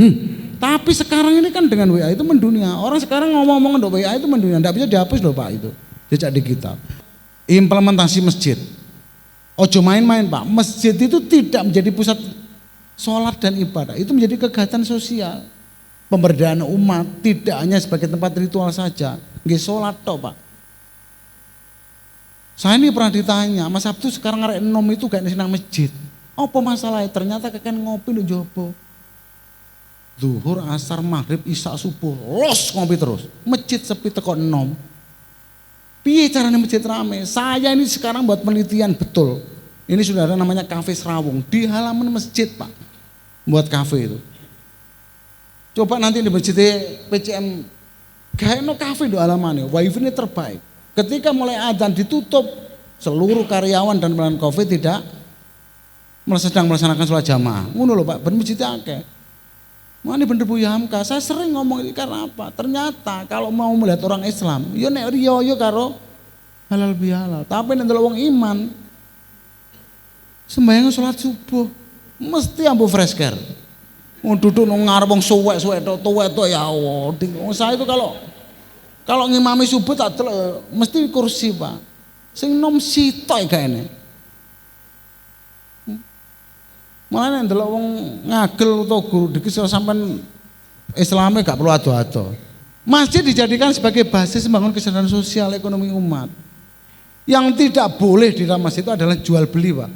Tapi sekarang ini kan dengan WA itu mendunia. Orang sekarang ngomong-ngomong untuk WA itu mendunia. Enggak bisa dihapus loh Pak itu. Jejak digital. Implementasi masjid. Ojo main-main Pak. Masjid itu tidak menjadi pusat sholat dan ibadah. Itu menjadi kegiatan sosial. Pemberdayaan umat. Tidak hanya sebagai tempat ritual saja. Nggih sholat toh Pak. Saya ini pernah ditanya, Mas Sabtu sekarang arek enom itu gak nang masjid. Apa masalahnya? Ternyata kakek ngopi di jopo. Zuhur, asar, maghrib, isya, subuh, los ngopi terus. Masjid sepi teko enom. Piye caranya masjid rame? Saya ini sekarang buat penelitian betul. Ini sudah ada namanya kafe Serawung di halaman masjid Pak. Buat kafe itu. Coba nanti di masjid PCM gak no kafe di halamannya. Wifi ini terbaik. Ketika mulai adzan ditutup, seluruh karyawan dan pelayan kafe tidak sedang melaksanakan sholat jamaah. Ngono lho Pak, ben masjid akeh. Mana bener Bu Hamka, saya sering ngomong ini karena apa? Ternyata kalau mau melihat orang Islam, yo nek riyo karo halal bihalal. Tapi nek ndelok wong iman, sembahyang sholat subuh mesti ambu fresh care. Mau duduk nang ngarep wong suwek-suwek tok ya Allah. Saya itu kalau ngimami subuh tak delok mesti kursi Pak. Sing nom sitok gak ene. Malah nek ndelok wong ngagel utawa guru dikis sampean Islame gak perlu ado-ado. Masjid dijadikan sebagai basis membangun kesadaran sosial ekonomi umat. Yang tidak boleh di dalam masjid itu adalah jual beli, Pak.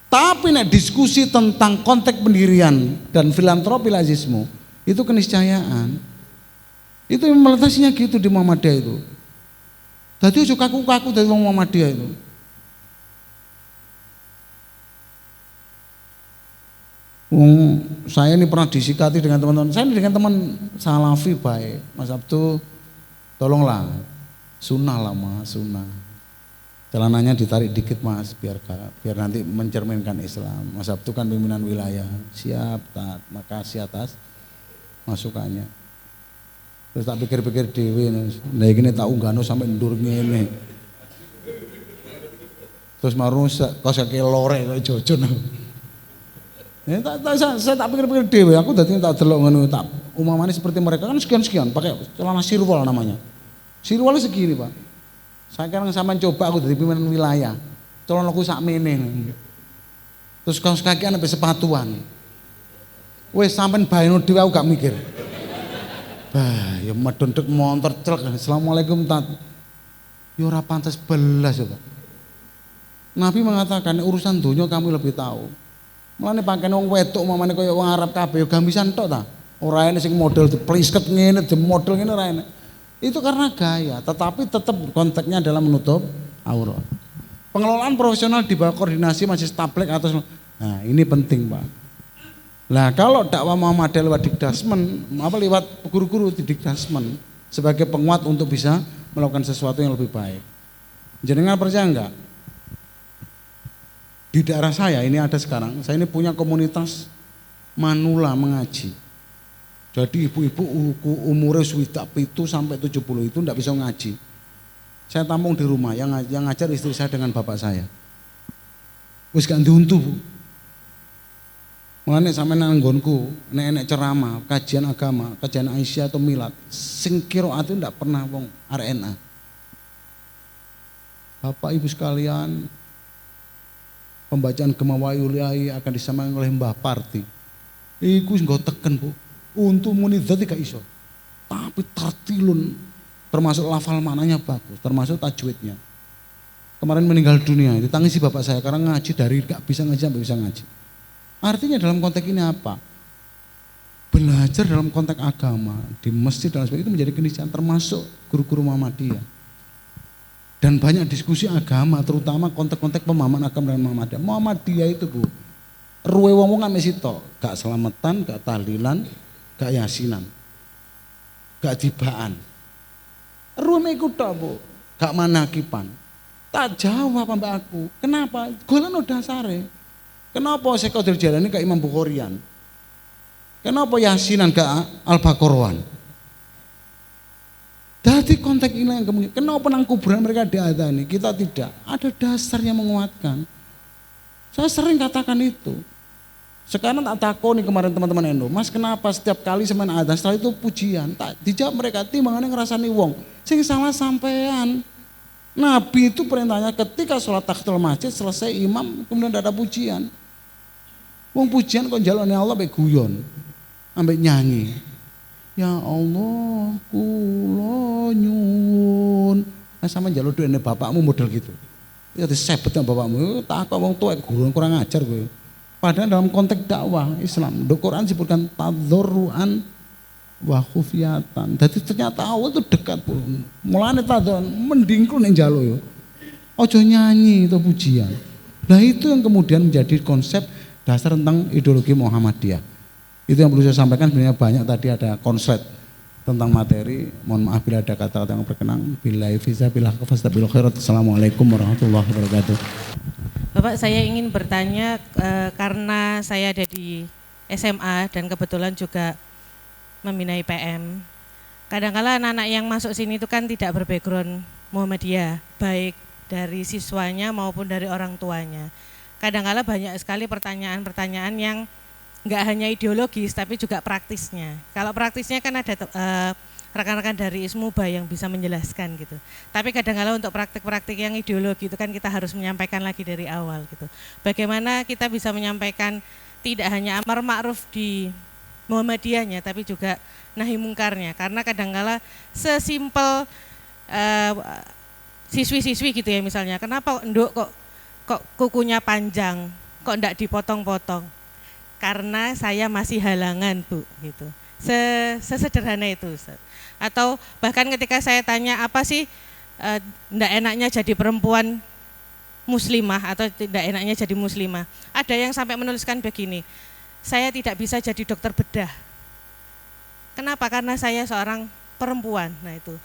Tapi nek diskusi tentang konteks pendirian dan filantropi lazismu, itu keniscayaan. Itu implementasinya gitu di Muhammadiyah itu. Jadi ojo kaku-kaku dari wong Muhammadiyah itu. Saya ini pernah disikati dengan teman-teman. Saya ini dengan teman salafi baik. Mas Abdu, tolonglah sunnah lah Mas, sunnah. Celananya ditarik dikit Mas, biar nanti mencerminkan Islam. Mas Abdu kan pimpinan wilayah. Siap, taat. Makasih atas masukannya. Terus tak pikir-pikir dewi, nah ini tak unggano sampai ndur ngene. Terus maru kau sakit lore kau jojon. Saya tak pikir-pikir dewi, aku tadi tak delok ngono tak umamane seperti mereka kan sekian-sekian pakai celana sirwal namanya. Sirwalnya segini Pak. Saya sekarang sampean coba aku dari pimpinan wilayah. Celana aku sak mene. Terus kaos kakian sampai sepatuan. Wes sampean bayano dhewe aku gak mikir. Bah, ya medun dek montor celek. Assalamualaikum tat. Ya ora pantas belas ya Pak. Nabi mengatakan urusan dunia kamu lebih tahu. Mulane pakene wong wedok mamane kaya wong Arab kabeh gamisan tok ta. Ora ene sing model diplisket ngene, model ngene ora ene. Itu karena gaya, tetapi tetap konteksnya adalah menutup aurat. Pengelolaan profesional di bawah koordinasi majelis tabligh atau nah, ini penting, Pak. Nah, kalau dakwah Muhammadiyah lewat dikdasmen, lewat guru-guru di dikdasmen sebagai penguat untuk bisa melakukan sesuatu yang lebih baik. Jenengan percaya enggak? Di daerah saya ini ada sekarang, saya ini punya komunitas manula mengaji. Jadi ibu-ibu umurnya swidak pitu sampai 70 itu enggak bisa ngaji. Saya tampung di rumah, yang ngajar istri saya dengan bapak saya. Wis gak diuntu, Bu. Mulane sampe nang nggonku, nek ceramah, kajian agama, kajian Aisyah atau milad, sing qiraat itu ndak pernah wong RNA. Bapak Ibu sekalian, pembacaan Gema Wayuliai akan disampaikan oleh Mbah Parti. Iku wis nggo teken, Bu. Untuk muni dzat gak iso. Tapi tartilun termasuk lafal maknanya bagus, termasuk tajwidnya. Kemarin meninggal dunia, ditangisi bapak saya karena ngaji dari gak bisa ngaji sampai bisa ngaji. Artinya dalam konteks ini apa? Belajar dalam konteks agama di masjid dan sebagainya itu menjadi keniscayaan termasuk guru-guru Muhammadiyah. Dan banyak diskusi agama, terutama konteks-konteks pemahaman agama dan Muhammadiyah. Muhammadiyah itu Bu, ruwe wong ame sitok, gak selamatan, gak tahlilan, gak yasinan, gak tibaan. Ruwe iku tok Bu, gak manakipan. Tak jawab mbak aku, kenapa? Golano dasare. Kenapa saya kau jalani ke Imam Bukharian? Kenapa yasinan ke Al-Baqarah? Dari konteks ini yang kemudian, kenapa nang kuburan mereka diadani, kita tidak. Ada dasar yang menguatkan. Saya sering katakan itu. Sekarang tak takoni kemarin teman-teman Endo, Mas kenapa setiap kali semain adzan setelah itu pujian? Tak dijawab mereka, timbangannya ngerasani wong. Sing salah sampean. Nabi itu perintahnya ketika sholat tahiyatul masjid selesai imam kemudian ada pujian. Wong pujian kok jalane Allah ambek guyon, ambek nyanyi. Ya Allah, kula nyuwun. Sama njaluk duwene bapakmu model gitu. Ya disebet sama bapakmu, takok wong tuwek guru kurang ajar kowe. Padahal dalam konteks dakwah Islam, di Quran disebutkan tadzarruan wa khufyatan. Jadi ternyata Allah itu dekat Bu. Mulane tadzarruan mendingkul ning njaluk yo. Aja nyanyi itu pujian. Nah itu yang kemudian menjadi konsep dasar tentang ideologi Muhammadiyah. Itu yang perlu saya sampaikan, sebenarnya banyak tadi ada konslet tentang materi. Mohon maaf bila ada kata-kata yang berkenan. Billahi fiza billah fastabil khairat. Assalamualaikum warahmatullahi wabarakatuh. Bapak, saya ingin bertanya karena saya ada di SMA dan kebetulan juga membina IPM. Kadang-kala anak-anak yang masuk sini itu kan tidak berbackground Muhammadiyah, baik dari siswanya maupun dari orang tuanya. Kadang-kala banyak sekali pertanyaan-pertanyaan yang nggak hanya ideologis tapi juga praktisnya. Kalau praktisnya kan ada rekan-rekan dari Ismuba yang bisa menjelaskan gitu. Tapi kadang-kadang untuk praktik-praktik yang ideologi itu kan kita harus menyampaikan lagi dari awal gitu. Bagaimana kita bisa menyampaikan tidak hanya amar ma'ruf di Muhammadiyahnya tapi juga nahi mungkarnya. Karena kadang-kadang sesimpel siswi-siswi gitu ya misalnya, kenapa nduk kok kukunya panjang, kok ndak dipotong-potong? Karena saya masih halangan Bu gitu. Sesederhana itu Ustaz. Atau bahkan ketika saya tanya apa sih ndak enaknya jadi perempuan muslimah atau tidak enaknya jadi muslimah, ada yang sampai menuliskan begini, saya tidak bisa jadi dokter bedah. Kenapa? Karena saya seorang perempuan. Nah itu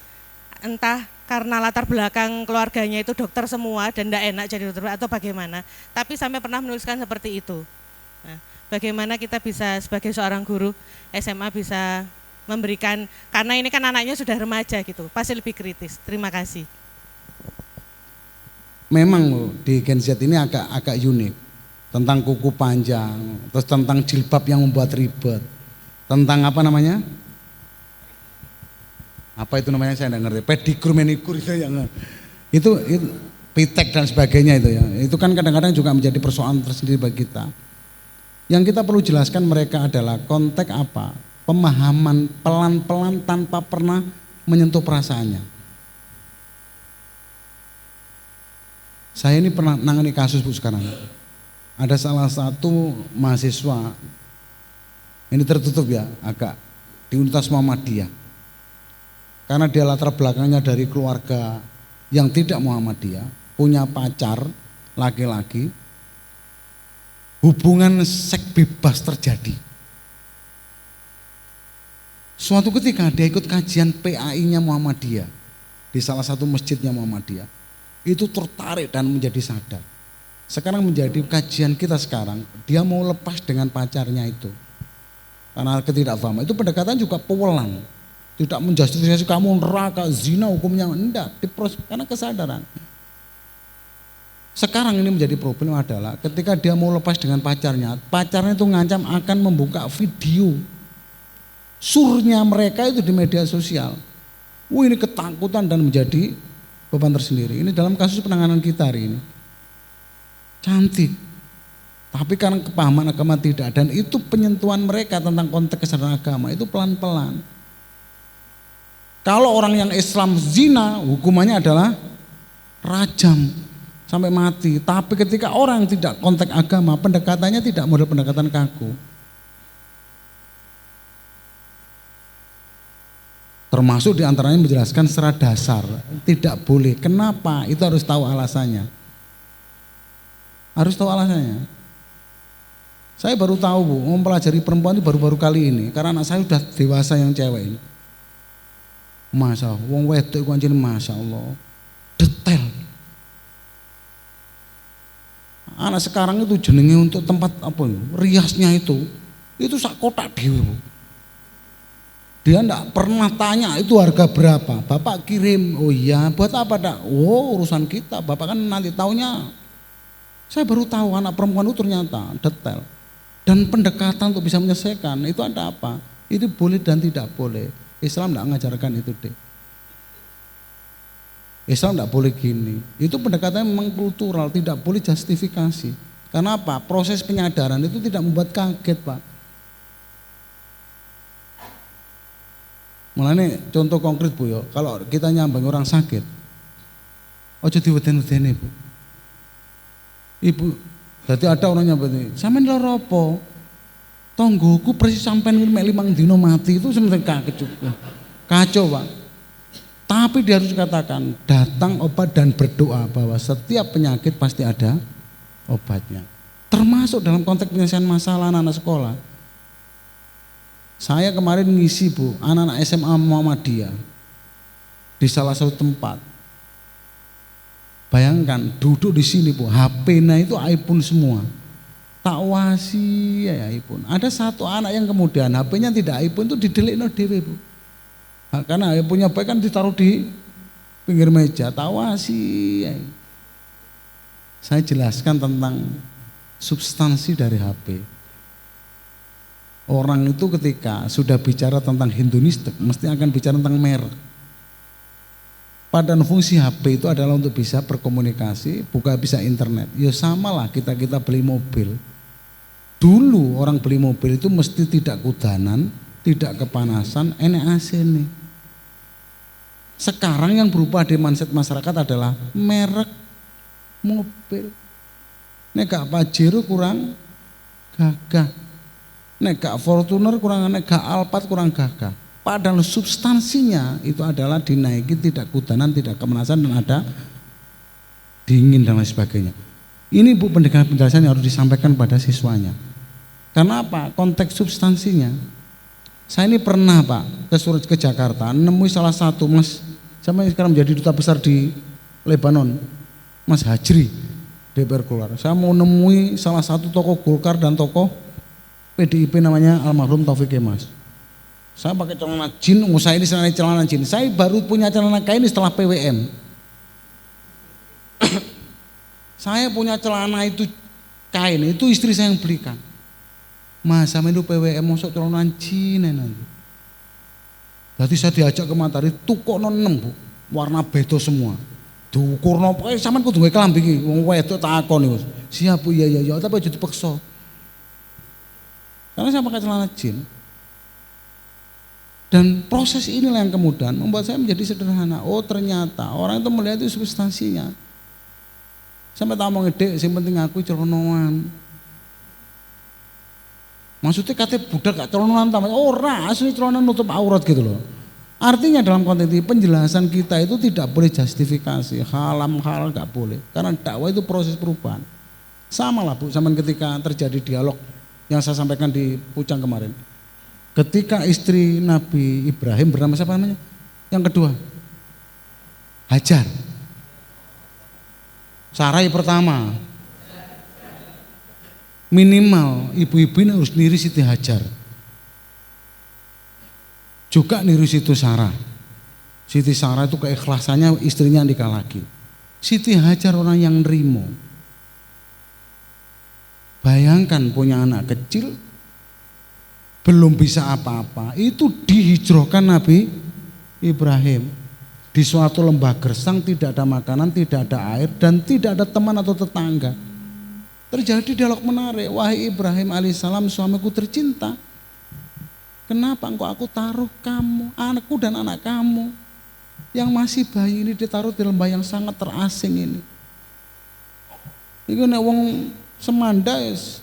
entah karena latar belakang keluarganya itu dokter semua dan ndak enak jadi dokter bedah atau bagaimana, tapi sampai pernah menuliskan seperti itu. Nah, bagaimana kita bisa sebagai seorang guru SMA bisa memberikan, karena ini kan anaknya sudah remaja gitu, pasti lebih kritis. Terima kasih. Memang di Gen Z ini agak unik. Tentang kuku panjang, terus tentang jilbab yang membuat ribet. Tentang apa namanya? Apa itu namanya saya tidak ngerti. Pedikur, manikur itu pitek dan sebagainya itu ya. Itu kan kadang-kadang juga menjadi persoalan tersendiri bagi kita. Yang kita perlu jelaskan mereka adalah konteks apa? Pemahaman pelan-pelan tanpa pernah menyentuh perasaannya. Saya ini pernah nangani kasus Bu sekarang. Ada salah satu mahasiswa, ini tertutup ya agak, di Universitas Muhammadiyah. Karena dia latar belakangnya dari keluarga yang tidak Muhammadiyah, punya pacar laki-laki, hubungan seks bebas terjadi. Suatu ketika dia ikut kajian PAI-nya Muhammadiyah di salah satu masjidnya Muhammadiyah, itu tertarik dan menjadi sadar. Sekarang menjadi kajian kita sekarang, dia mau lepas dengan pacarnya itu. Karena ketidakfahaman, itu pendekatan juga pewelan. Tidak menjustifikasi kamu neraka, zina hukumnya, enggak, diproses karena kesadaran. Sekarang ini menjadi problem adalah ketika dia mau lepas dengan pacarnya itu ngancam akan membuka video surnya mereka itu di media sosial. Ini ketakutan dan menjadi beban tersendiri. Ini dalam kasus penanganan kita hari ini. Cantik, tapi karena kepahaman agama tidak, dan itu penyentuhan mereka tentang konteks kesadaran agama itu pelan-pelan. Kalau orang yang Islam zina, hukumannya adalah rajam sampai mati. Tapi ketika orang tidak konteks agama, pendekatannya tidak model pendekatan kaku. Termasuk diantaranya menjelaskan secara dasar, tidak boleh. Kenapa? Itu harus tahu alasannya. Harus tahu alasannya. Saya baru tahu Bu, mempelajari perempuan itu baru-baru kali ini, karena anak saya sudah dewasa yang cewek ini. Masya Allah, wong wedok iku anjene Masya Allah, detail. Anak sekarang itu jenenge untuk tempat apa ya, riasnya itu sak kotak dewe Bu. Dia enggak pernah tanya itu harga berapa. Bapak kirim, oh iya, buat apa dak? Oh urusan kita, bapak kan nanti taunya. Saya baru tahu anak perempuan itu ternyata detail. Dan pendekatan untuk bisa menyelesaikan itu ada apa? Itu boleh dan tidak boleh. Islam enggak mengajarkan itu deh. Islam enggak boleh gini. Itu pendekatannya memang kultural, tidak boleh justifikasi. Karena apa? Proses penyadaran itu tidak membuat kaget Pak. Mulane contoh konkret Bu ya, kalau kita nyambang orang sakit, ojo diweden-wedeni Bu. Ibu, berarti ada orang nyambang, sampean lara apa? Tonggoku persis sampean mek 5 dino mati itu sebenarnya kaget juga. Kacau Pak. Tapi dia harus katakan datang obat dan berdoa bahwa setiap penyakit pasti ada obatnya. Termasuk dalam konteks penyelesaian masalah anak-anak sekolah. Saya kemarin ngisi Bu, anak-anak SMA Muhammadiyah di salah satu tempat. Bayangkan duduk di sini Bu, HP-nya itu iPhone semua. Tak wasi ya iPhone. Ada satu anak yang kemudian HP-nya tidak iPhone itu didelikno dhewe Bu. Karena punya baik kan ditaruh di pinggir meja, tak wasi ya. Saya jelaskan tentang substansi dari HP. Orang itu ketika sudah bicara tentang hedonistik mesti akan bicara tentang merek. Padahal fungsi HP itu adalah untuk bisa berkomunikasi, buka bisa internet. Ya sama lah kita beli mobil. Dulu orang beli mobil itu mesti tidak kudanan, tidak kepanasan, enak AC nih. Sekarang yang berubah di mindset masyarakat adalah merek mobil. Nek gak Pajero kurang gagah. Nek gak Fortuner kurang, nek gak Alphard kurang gagah. Padahal substansinya itu adalah dinaiki tidak kudanan, tidak kemanasan dan ada dingin dan lain sebagainya. Ini Bu penjelasan yang harus disampaikan pada siswanya. Karena apa? Konteks substansinya. Saya ini pernah Pak ke Jakarta, nemui salah satu Mas, sama sekarang menjadi duta besar di Lebanon, Mas Hajri DPR Golkar. Saya mau nemui salah satu tokoh Golkar dan tokoh PDIP namanya almarhum Taufik Kemas. Saya pakai celana jin, saya ini celana jin. Saya baru punya celana kain setelah PWM. Saya punya celana itu kain, itu istri saya yang belikan. Mas, sama itu PWM masuk celana jin nanti. Berarti saya diajak ke Matahari, tukokno 6 Bu, warna beda semua. Dukurno pokoke sampean kudu gawe klambi iki, wong wedok takon niku. Siap Bu, iya, tapi aja dipaksa. Karena saya pakai celana jin. Dan proses inilah yang kemudian membuat saya menjadi sederhana. Oh ternyata orang itu melihat itu substansinya. Sampai tak mau ngedek, yang penting aku celonoan. Maksudnya katanya budak gak celonoan, ora asli celonoan nutup aurat gitu loh. Artinya dalam konteks ini penjelasan kita itu tidak boleh justifikasi, halal gak boleh. Karena dakwah itu proses perubahan. Sama lah Bu, zaman ketika terjadi dialog yang saya sampaikan di Pucang kemarin. Ketika istri Nabi Ibrahim bernama siapa namanya? Yang kedua Hajar. Sarai pertama. Minimal ibu-ibu ini harus niru Siti Hajar. Juga niru Siti Sarah. Siti Sarah itu keikhlasannya istrinya nikah lagi. Siti Hajar orang yang nerimo. Bayangkan punya anak kecil, belum bisa apa-apa, itu dihijrahkan Nabi Ibrahim di suatu lembah gersang, tidak ada makanan, tidak ada air, dan tidak ada teman atau tetangga. Terjadi dialog menarik, wahai Ibrahim alaihissalam suamiku tercinta, kenapa engkau aku taruh kamu, anakku dan anak kamu yang masih bayi ini ditaruh di lembah yang sangat terasing ini. Ini nek wong semanda yes.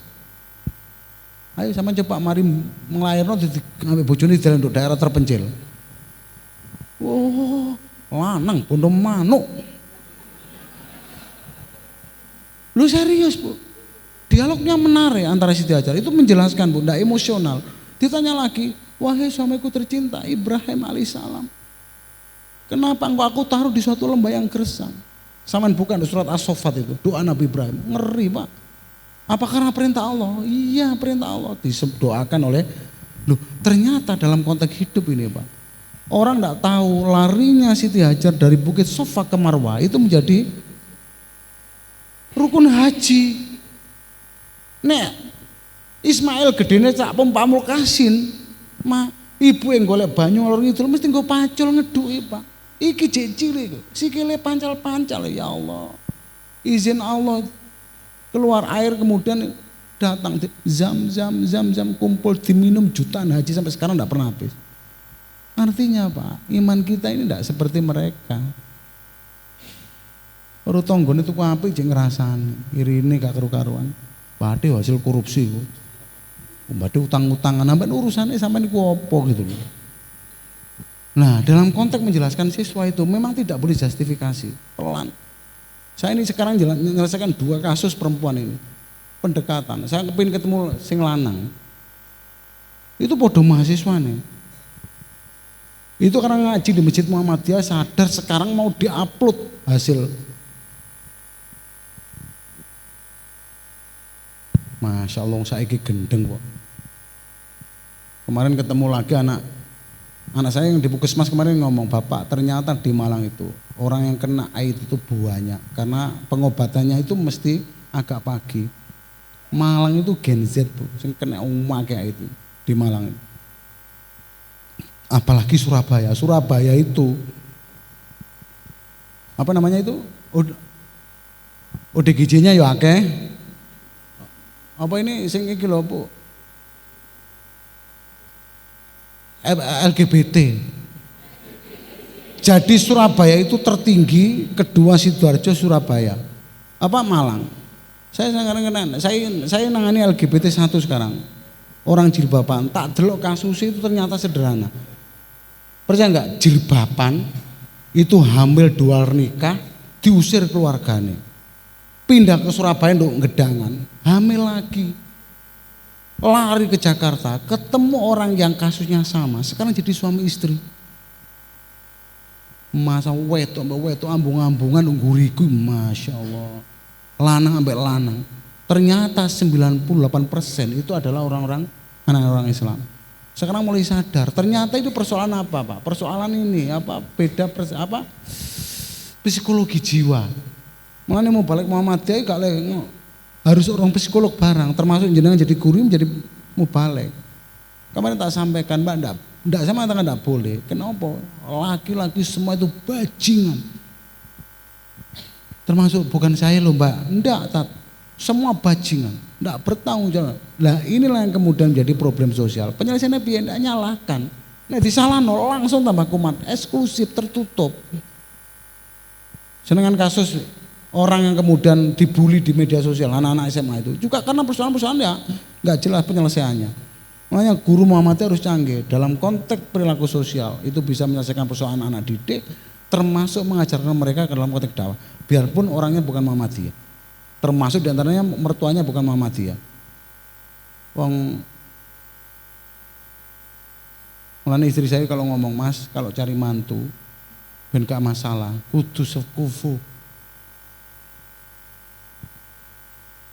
Ayo sama coba mari ngelairno ambek bojone di daerah terpencil. Oh, lanang bondo manuk. Lu serius, Bu? Dialognya menarik antara Siti Hajar. Itu menjelaskan, Bu, enggak emosional. Ditanya lagi, wahai suamiku tercinta Ibrahim alaihissalam, kenapa engkau aku taruh di suatu lembah yang gersang? Saman bukan surat As-Saffat itu, doa Nabi Ibrahim. Ngeri, Pak. Apa karena perintah Allah? Iya, perintah Allah. Didoakan oleh, loh, ternyata dalam konteks hidup ini, Pak, orang enggak tahu larinya Siti Hajar dari Bukit Safa ke Marwah itu menjadi rukun haji. Nek Ismail gedene cak Pamul Kasin, ibu yang golek banyu ngalor ngidul mesti nggo pacul ngeduki, Pak. Iki jek cilik, sikile pancal-pancal, ya Allah. Izin Allah keluar air kemudian datang zam kumpul diminum jutaan haji sampai sekarang enggak pernah habis. Artinya, Pak, iman kita ini enggak seperti mereka. Baru tonggone tuku apik jek ngrasani, irine gak karu-karuan. Badhe hasil korupsi kok. Badhe utang-utangan sampai urusannya sampai niku apa gitu loh. Nah, dalam konteks menjelaskan siswa itu memang tidak boleh justifikasi, pelan. Saya ini sekarang menyelesaikan 2 kasus perempuan ini. Pendekatan, saya kepingin ketemu sing lanang. Itu podo mahasiswa nih. Itu karena ngaji di Masjid Muhammadiyah sadar sekarang mau diupload hasil. Masya Allah, saiki gendeng kok. Kemarin ketemu lagi anak saya yang di Puskesmas kemarin ngomong, Bapak ternyata di Malang itu orang yang kena AIDS itu banyak karena pengobatannya itu mesti agak pagi. Malang itu Gen Z, Bu, yang kena kayak itu di Malang itu. Apalagi Surabaya itu apa namanya itu? ODGJ-nya ya akeh. Apa ini sing iki lho, Bu? LGBT. Jadi Surabaya itu tertinggi, kedua Sidoarjo, Surabaya. Apa Malang? Saya nangani LGBT 1 sekarang. Orang jilbaban, tak delok kasusnya itu ternyata sederhana. Percaya enggak? Jilbaban itu hamil 2 nikah, diusir keluarganya. Pindah ke Surabaya untuk gedangan, hamil lagi, lari ke Jakarta, ketemu orang yang kasusnya sama, sekarang jadi suami istri. Masa wetok ambung-ambungan ngguriku, Masya Allah, lanang ambek lanang. Ternyata 98% itu adalah orang-orang Islam. Sekarang mulai sadar, ternyata itu persoalan apa, Pak? Persoalan ini psikologi jiwa. Makanya mau balik Muhammadiyah gak harus orang psikolog barang, termasuk jenengan jadi guru menjadi mau balik. Kemarin tak sampaikan, Mbak, enggak sama tangan enggak boleh. Kenapa? Laki-laki semua itu bajingan. Termasuk bukan saya loh, Mbak. Enggak, semua bajingan, enggak bertanggung jawab. Lah inilah yang kemudian menjadi problem sosial. Penyelesaiannya biar enggak nyalahkan. Nah disalahno langsung tambah kumat, eksklusif, tertutup. Senengan kasus orang yang kemudian dibully di media sosial, anak-anak SMA itu juga karena persoalan-persoalan ya nggak jelas penyelesaiannya. Makanya guru Muhammadiyah harus canggih dalam konteks perilaku sosial, itu bisa menyelesaikan persoalan anak didik, termasuk mengajarkan mereka ke dalam konteks dakwah. Biarpun orangnya bukan Muhammadiyah, termasuk diantaranya mertuanya bukan Muhammadiyah. Mulane istri saya kalau ngomong, Mas, kalau cari mantu ben gak masalah, kudu sekufu.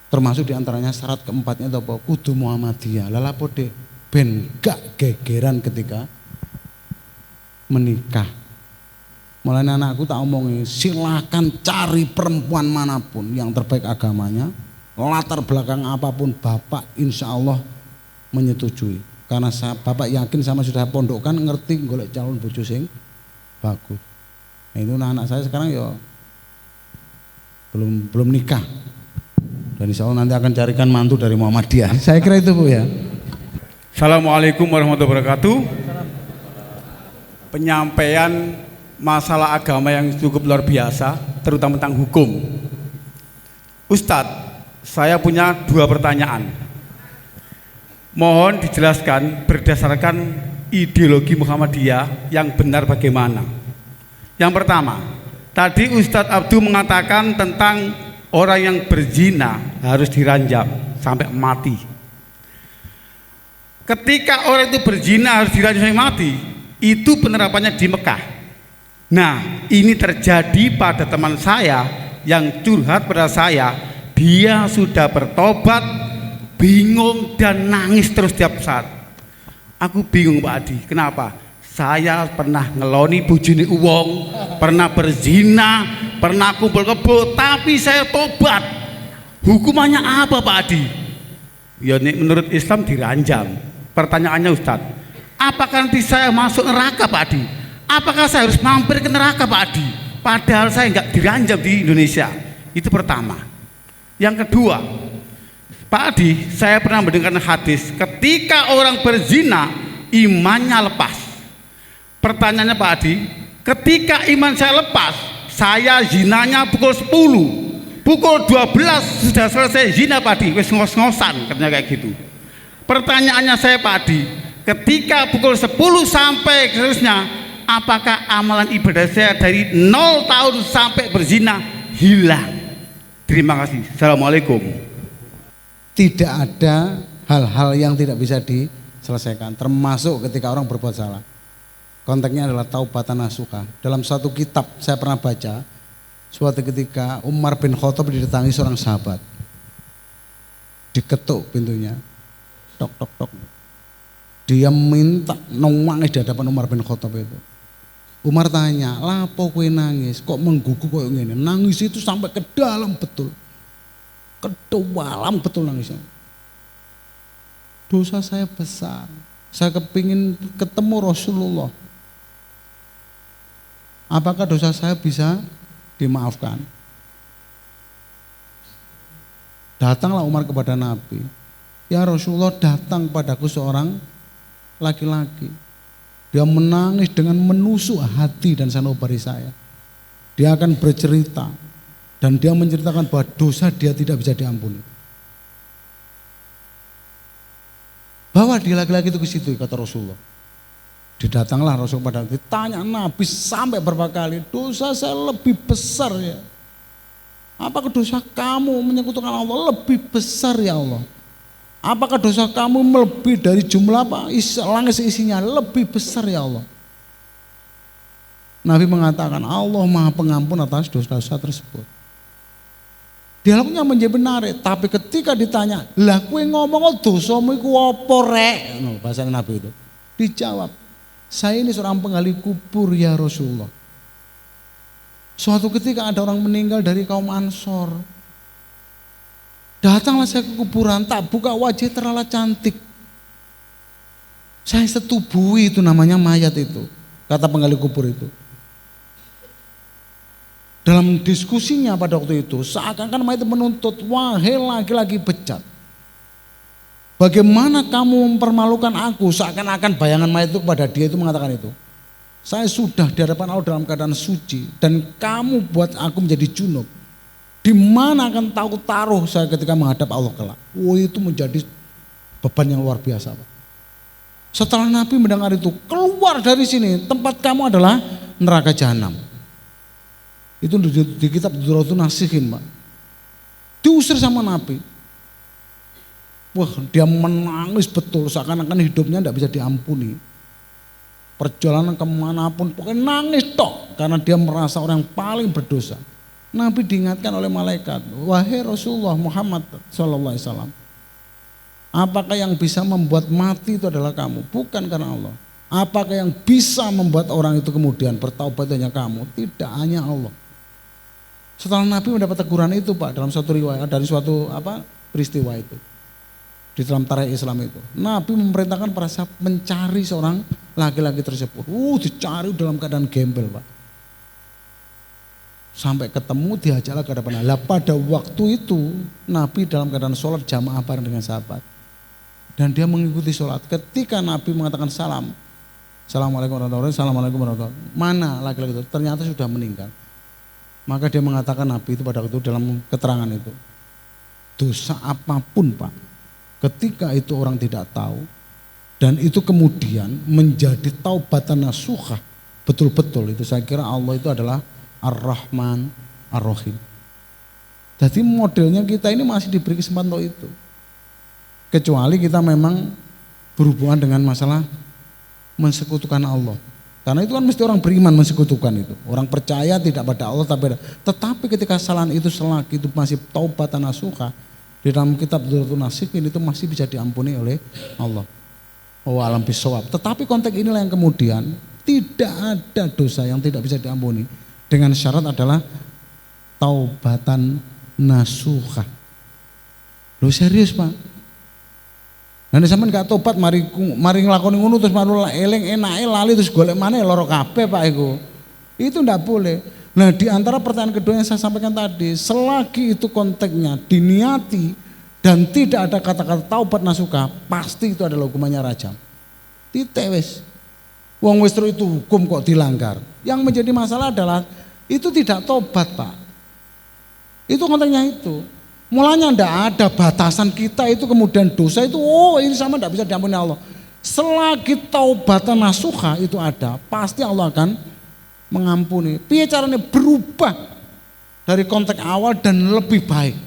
Termasuk diantaranya syarat keempatnya itu apa? Kudu Muhammadiyah. Lala pode ben gak gegeran ketika menikah. Mulai anakku tak omongin, silakan cari perempuan manapun yang terbaik agamanya, latar belakang apapun, Bapak insya Allah menyetujui. Karena Bapak yakin sama sudah pondokkan, ngerti golek calon bojo sing bagus. Nah, itu anak saya sekarang ya belum nikah. Dan insya Allah nanti akan carikan mantu dari Muhammadiyah. Saya kira itu, Bu, ya. Assalamualaikum warahmatullahi wabarakatuh. Penyampaian masalah agama yang cukup luar biasa, terutama tentang hukum. Ustadz, saya punya 2 pertanyaan. Mohon dijelaskan berdasarkan ideologi Muhammadiyah yang benar bagaimana. Yang pertama, tadi Ustadz Abdul mengatakan tentang orang yang berzina harus diranjam sampai mati. Ketika orang itu berzina harus diranjam sampai mati, itu penerapannya di Mekah. Nah, ini terjadi pada teman saya yang curhat pada saya. Dia sudah bertobat, bingung dan nangis terus setiap saat. Aku bingung Pak Adi, kenapa? Saya pernah ngeloni bojone uwong, pernah berzina, pernah kumpul kebo, tapi saya tobat. Hukumannya apa Pak Adi? Ya menurut Islam diranjam. Pertanyaannya Ustadz, apakah nanti saya masuk neraka Pak Adi? Apakah saya harus mampir ke neraka Pak Adi? Padahal saya nggak diranjam di Indonesia. Itu pertama. Yang kedua, Pak Adi, saya pernah mendengar hadis ketika orang berzina imannya lepas. Pertanyaannya Pak Adi, ketika iman saya lepas, saya zinanya pukul 10, pukul 12 sudah selesai zina Pak Adi, wis ngos-ngosan katanya kayak gitu. Pertanyaannya saya Pak Adi, ketika pukul 10 sampai seterusnya, apakah amalan ibadah saya dari 0 tahun sampai berzina hilang? Terima kasih. Assalamualaikum. Tidak ada hal-hal yang tidak bisa diselesaikan, termasuk ketika orang berbuat salah. Konteksnya adalah taubatan nasuha. Dalam satu kitab saya pernah baca, suatu ketika Umar bin Khattab didatangi seorang sahabat, diketuk pintunya, tok tok tok. Dia minta nangis di hadapan Umar bin Khattab itu. Umar tanya, lapo kowe nangis, kok mengguguk koyo ngene? Nangis itu sampai ke dalam betul. Ke dalam betul nangisnya. Dosa saya besar. Saya kepingin ketemu Rasulullah. Apakah dosa saya bisa dimaafkan? Datanglah Umar kepada Nabi. Ya Rasulullah, datang padaku seorang laki-laki. Dia menangis dengan menusuk hati dan sanubari saya. Dia akan bercerita dan dia menceritakan bahwa dosa dia tidak bisa diampuni. Bawa dia laki-laki itu ke situ, kata Rasulullah. Didatanglah Rasul pada ditanya Nabi sampai berapa kali, dosa saya lebih besar ya. Apakah dosa kamu menyekutukan Allah lebih besar ya Allah? Apakah dosa kamu melebihi dari jumlah apa? Langit isinya lebih besar ya Allah. Nabi mengatakan Allah Maha Pengampun atas dosa-dosa tersebut. Dialognya menjadi menarik, tapi ketika ditanya, lah kowe ngomong dosamu iku apa rek? Bahasa Nabi itu. Dijawab, saya ini seorang penggali kubur ya Rasulullah. Suatu ketika ada orang meninggal dari kaum Ansor. Datanglah saya ke kuburan, tak buka wajah terlalu cantik. Saya setubui itu namanya mayat itu, kata penggali kubur itu. Dalam diskusinya pada waktu itu, seakan-akan mayat menuntut, wahai laki-laki bejat. Bagaimana kamu mempermalukan aku, seakan-akan bayangan mayat itu kepada dia itu mengatakan itu. Saya sudah di hadapan Allah dalam keadaan suci dan kamu buat aku menjadi junub. Di mana akan tahu taruh saya ketika menghadap Allah kelak. Oh, itu menjadi beban yang luar biasa Pak. Setelah Nabi mendengar itu, keluar dari sini, tempat kamu adalah neraka jahanam. Itu di kitab Durratun Nasihin Pak. Diusir sama Nabi. Wah, dia menangis betul, seakan-akan hidupnya tidak bisa diampuni. Perjalanan kemanapun pokoknya nangis tok, karena dia merasa orang yang paling berdosa. Nabi diingatkan oleh malaikat, wahai Rasulullah Muhammad SAW, apakah yang bisa membuat mati itu adalah kamu, bukan karena Allah. Apakah yang bisa membuat orang itu kemudian bertaubat hanya kamu, tidak hanya Allah. Setelah Nabi mendapat teguran itu Pak, dalam suatu riwayat dari suatu peristiwa itu, di dalam tarikh Islam itu, Nabi memerintahkan para sahabat mencari seorang laki-laki tersebut. Dicari dalam keadaan gembel Pak. Sampai ketemu diajaklah ke hadapan Allah. Pada waktu itu Nabi dalam keadaan sholat jamaah bareng dengan sahabat. Dan dia mengikuti sholat. Ketika Nabi mengatakan salam, Assalamualaikum warahmatullahi wabarakatuh, Assalamualaikum warahmatullahi wabarakatuh. Mana laki-laki itu? Ternyata sudah meninggal. Maka dia mengatakan Nabi itu pada waktu itu dalam keterangan itu, dosa apapun Pak, ketika itu orang tidak tahu, dan itu kemudian menjadi taubatan nasuha, betul-betul itu saya kira Allah itu adalah Ar-Rahman Ar-Rahim. Jadi modelnya kita ini masih diberi kesempatan untuk itu. Kecuali kita memang berhubungan dengan masalah mensekutukan Allah. Karena itu kan mesti orang beriman mensekutukan itu. Orang percaya tidak pada Allah tetapi ketika kesalahan itu selagi itu masih taubatan nasuha, di dalam kitab Dzurratun Nasihin itu masih bisa diampuni oleh Allah. Oh alam bisawab. Tetapi konteks inilah yang kemudian tidak ada dosa yang tidak bisa diampuni dengan syarat adalah taubatan nasuha. Loh serius Pak? Nanti sampean gak tobat mari nglakoni ngono terus malu eling enake lali terus golek maneh loro kabeh Pak iku. Itu ndak boleh. Nah, di antara pertanyaan kedua yang saya sampaikan tadi, selagi itu konteksnya diniati dan tidak ada kata-kata taubat nasuka, pasti itu adalah hukumannya rajam. Titik wis. Wong wis itu hukum kok dilanggar. Yang menjadi masalah adalah itu tidak tobat, Pak. Itu konteksnya itu. Mulanya ndak ada batasan kita itu kemudian dosa itu ini sama ndak bisa diampuni Allah. Selagi taubatan nasuha itu ada, pasti Allah akan mengampuni. Piye caranya berubah dari konteks awal dan lebih baik.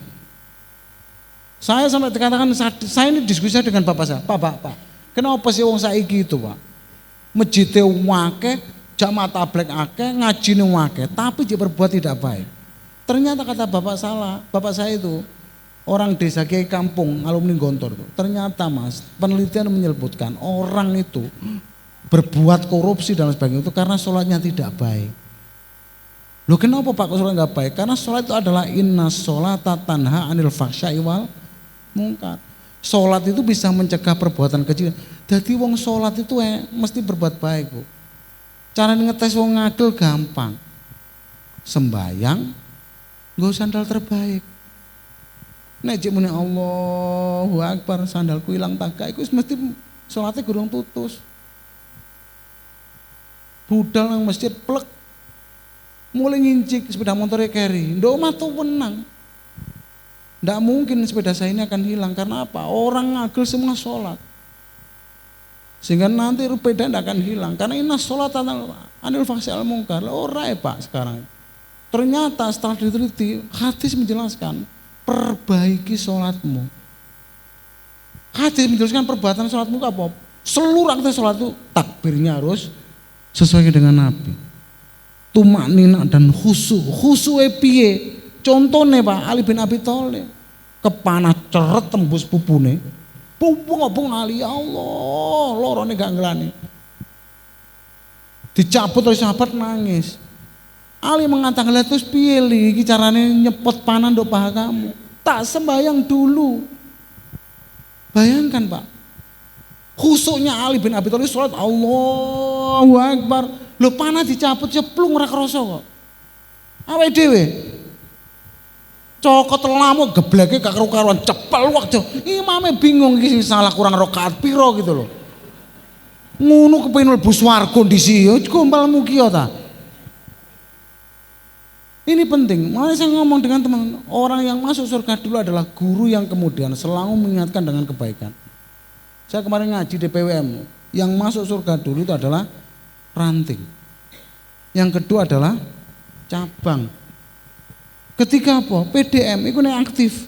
Saya sampai dikatakan saya ini diskusi dengan bapak saya, Pak, kenapa sih wong saiki itu Pak? Masjidnya wake, jamaah tabligh akeh, ngajine wake, tapi dia berbuat tidak baik. Ternyata kata bapak saya itu orang desa Kiai Kampung, alumni Gontor itu. Ternyata Mas, penelitian menyebutkan orang itu berbuat korupsi dan sebagainya itu karena sholatnya tidak baik. Loh kenapa Pak kok sholat nggak baik? Karena sholat itu adalah inna sholata tanha anil fahsya'i wal munkar. Sholat itu bisa mencegah perbuatan kecil. Jadi wong sholat itu mesti berbuat baik Bu. Cara ngetes wong ngagel gampang. Sembayang nggo sandal terbaik. Nek jek muni Allahu Akbar sandalku ilang tagak iku mesti sholatnya gurung tutus. Budal nang masjid plek mulai ngincik sepeda motornya carry ndak matu menang. Ndak mungkin sepeda saya ini akan hilang karena apa? Orang ngagel semua sholat. Sehingga nanti sepeda ndak akan hilang karena inna sholat anil fahsya'i wal munkar. Ora ya Pak sekarang. Ternyata setelah diteliti hadis menjelaskan perbaiki sholatmu. Hadis menjelaskan perbuatan sholatmu apa? Seluruh aktivitas sholat itu takbirnya harus sesuai dengan Nabi. Tumaknina dan khusu piye? Contohnya Pak Ali bin Abi Thalib kepanah ceret tembus pupune. Pupu ngobong Ali ya Allah, lorone gak ngelani. Dicabut oleh sahabat nangis. Ali mengatakan lihat terus piye iki carane nyepot panah ndok paha kamu. Tak sembayang dulu. Bayangkan Pak. Khusuknya Ali bin Abi Thalib sholat Allahu Akbar. Lho panah dicabut ceplung ora krasa kok. Awake dhewe cokot lamu gebleke gak karu-karuan cepel waktu. Imame bingung iki salah kurang rakaat piro gitu loh. Ngono kepengin mlebu swarga ndisi yo gombal mugi ta. Ini penting, makanya saya ngomong dengan teman, orang yang masuk surga dulu adalah guru yang kemudian selalu mengingatkan dengan kebaikan. Saya kemarin ngaji di PWM, yang masuk surga dulu itu adalah ranting. Yang kedua adalah cabang. Ketiga apa? PDM, itu yang aktif.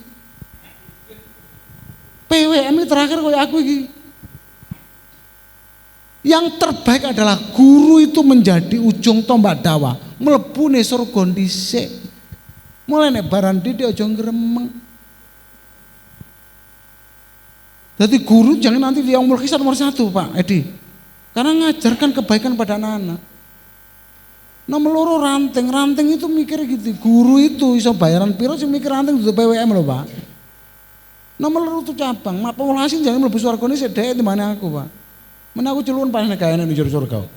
PWM ini terakhir kayak aku ini. Yang terbaik adalah guru itu menjadi ujung tombak dakwah, mlebune surga dhisik. Mulai nek baran dite aja gremeng. Jadi guru jangan nanti di yaumul hisab nomor 1 Pak Edi. Karena ngajarkan kebaikan pada anak-anak. Nomor 2 ranting itu mikir gitu. Guru itu iso bayaran piro sing mikir ranting itu PWM lho Pak. Nomor 2 itu cabang, mak pengulasin jangan mlebu swarga ini sedek di mana aku Pak. Mana aku celun pas negara di surga.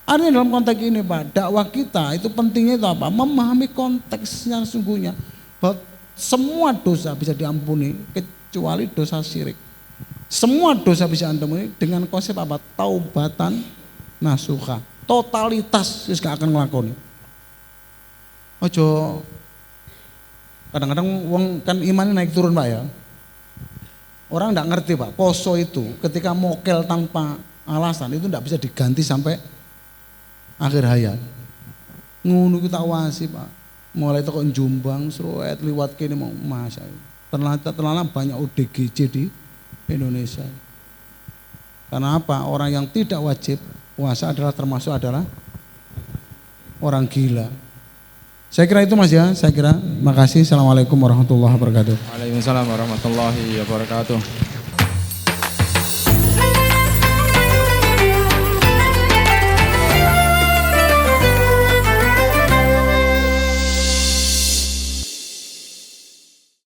Artinya dalam konteks ini Pak, dakwah kita itu pentingnya itu apa? Memahami konteksnya sesungguhnya. Bahwa semua dosa bisa diampuni kecuali dosa syirik. Semua dosa bisa diampuni dengan konsep apa? Taubatan nasuha. Totalitas wis gak akan nglakoni. Ojo kadang-kadang wong kan imannya naik turun Pak ya. Orang enggak ngerti Pak, poso itu ketika mokel tanpa alasan itu enggak bisa diganti sampai akhir hayat. Ngono kita wasi Pak. Mulai toko Jombang, Sruwet, liwat kene mau Mas. Ternyata banyak ODGJ di Indonesia. Karena apa? Orang yang tidak wajib puasa termasuk adalah orang gila. Saya kira itu Mas ya, saya kira. Makasih. Assalamualaikum warahmatullahi wabarakatuh. Waalaikumsalam warahmatullahi wabarakatuh.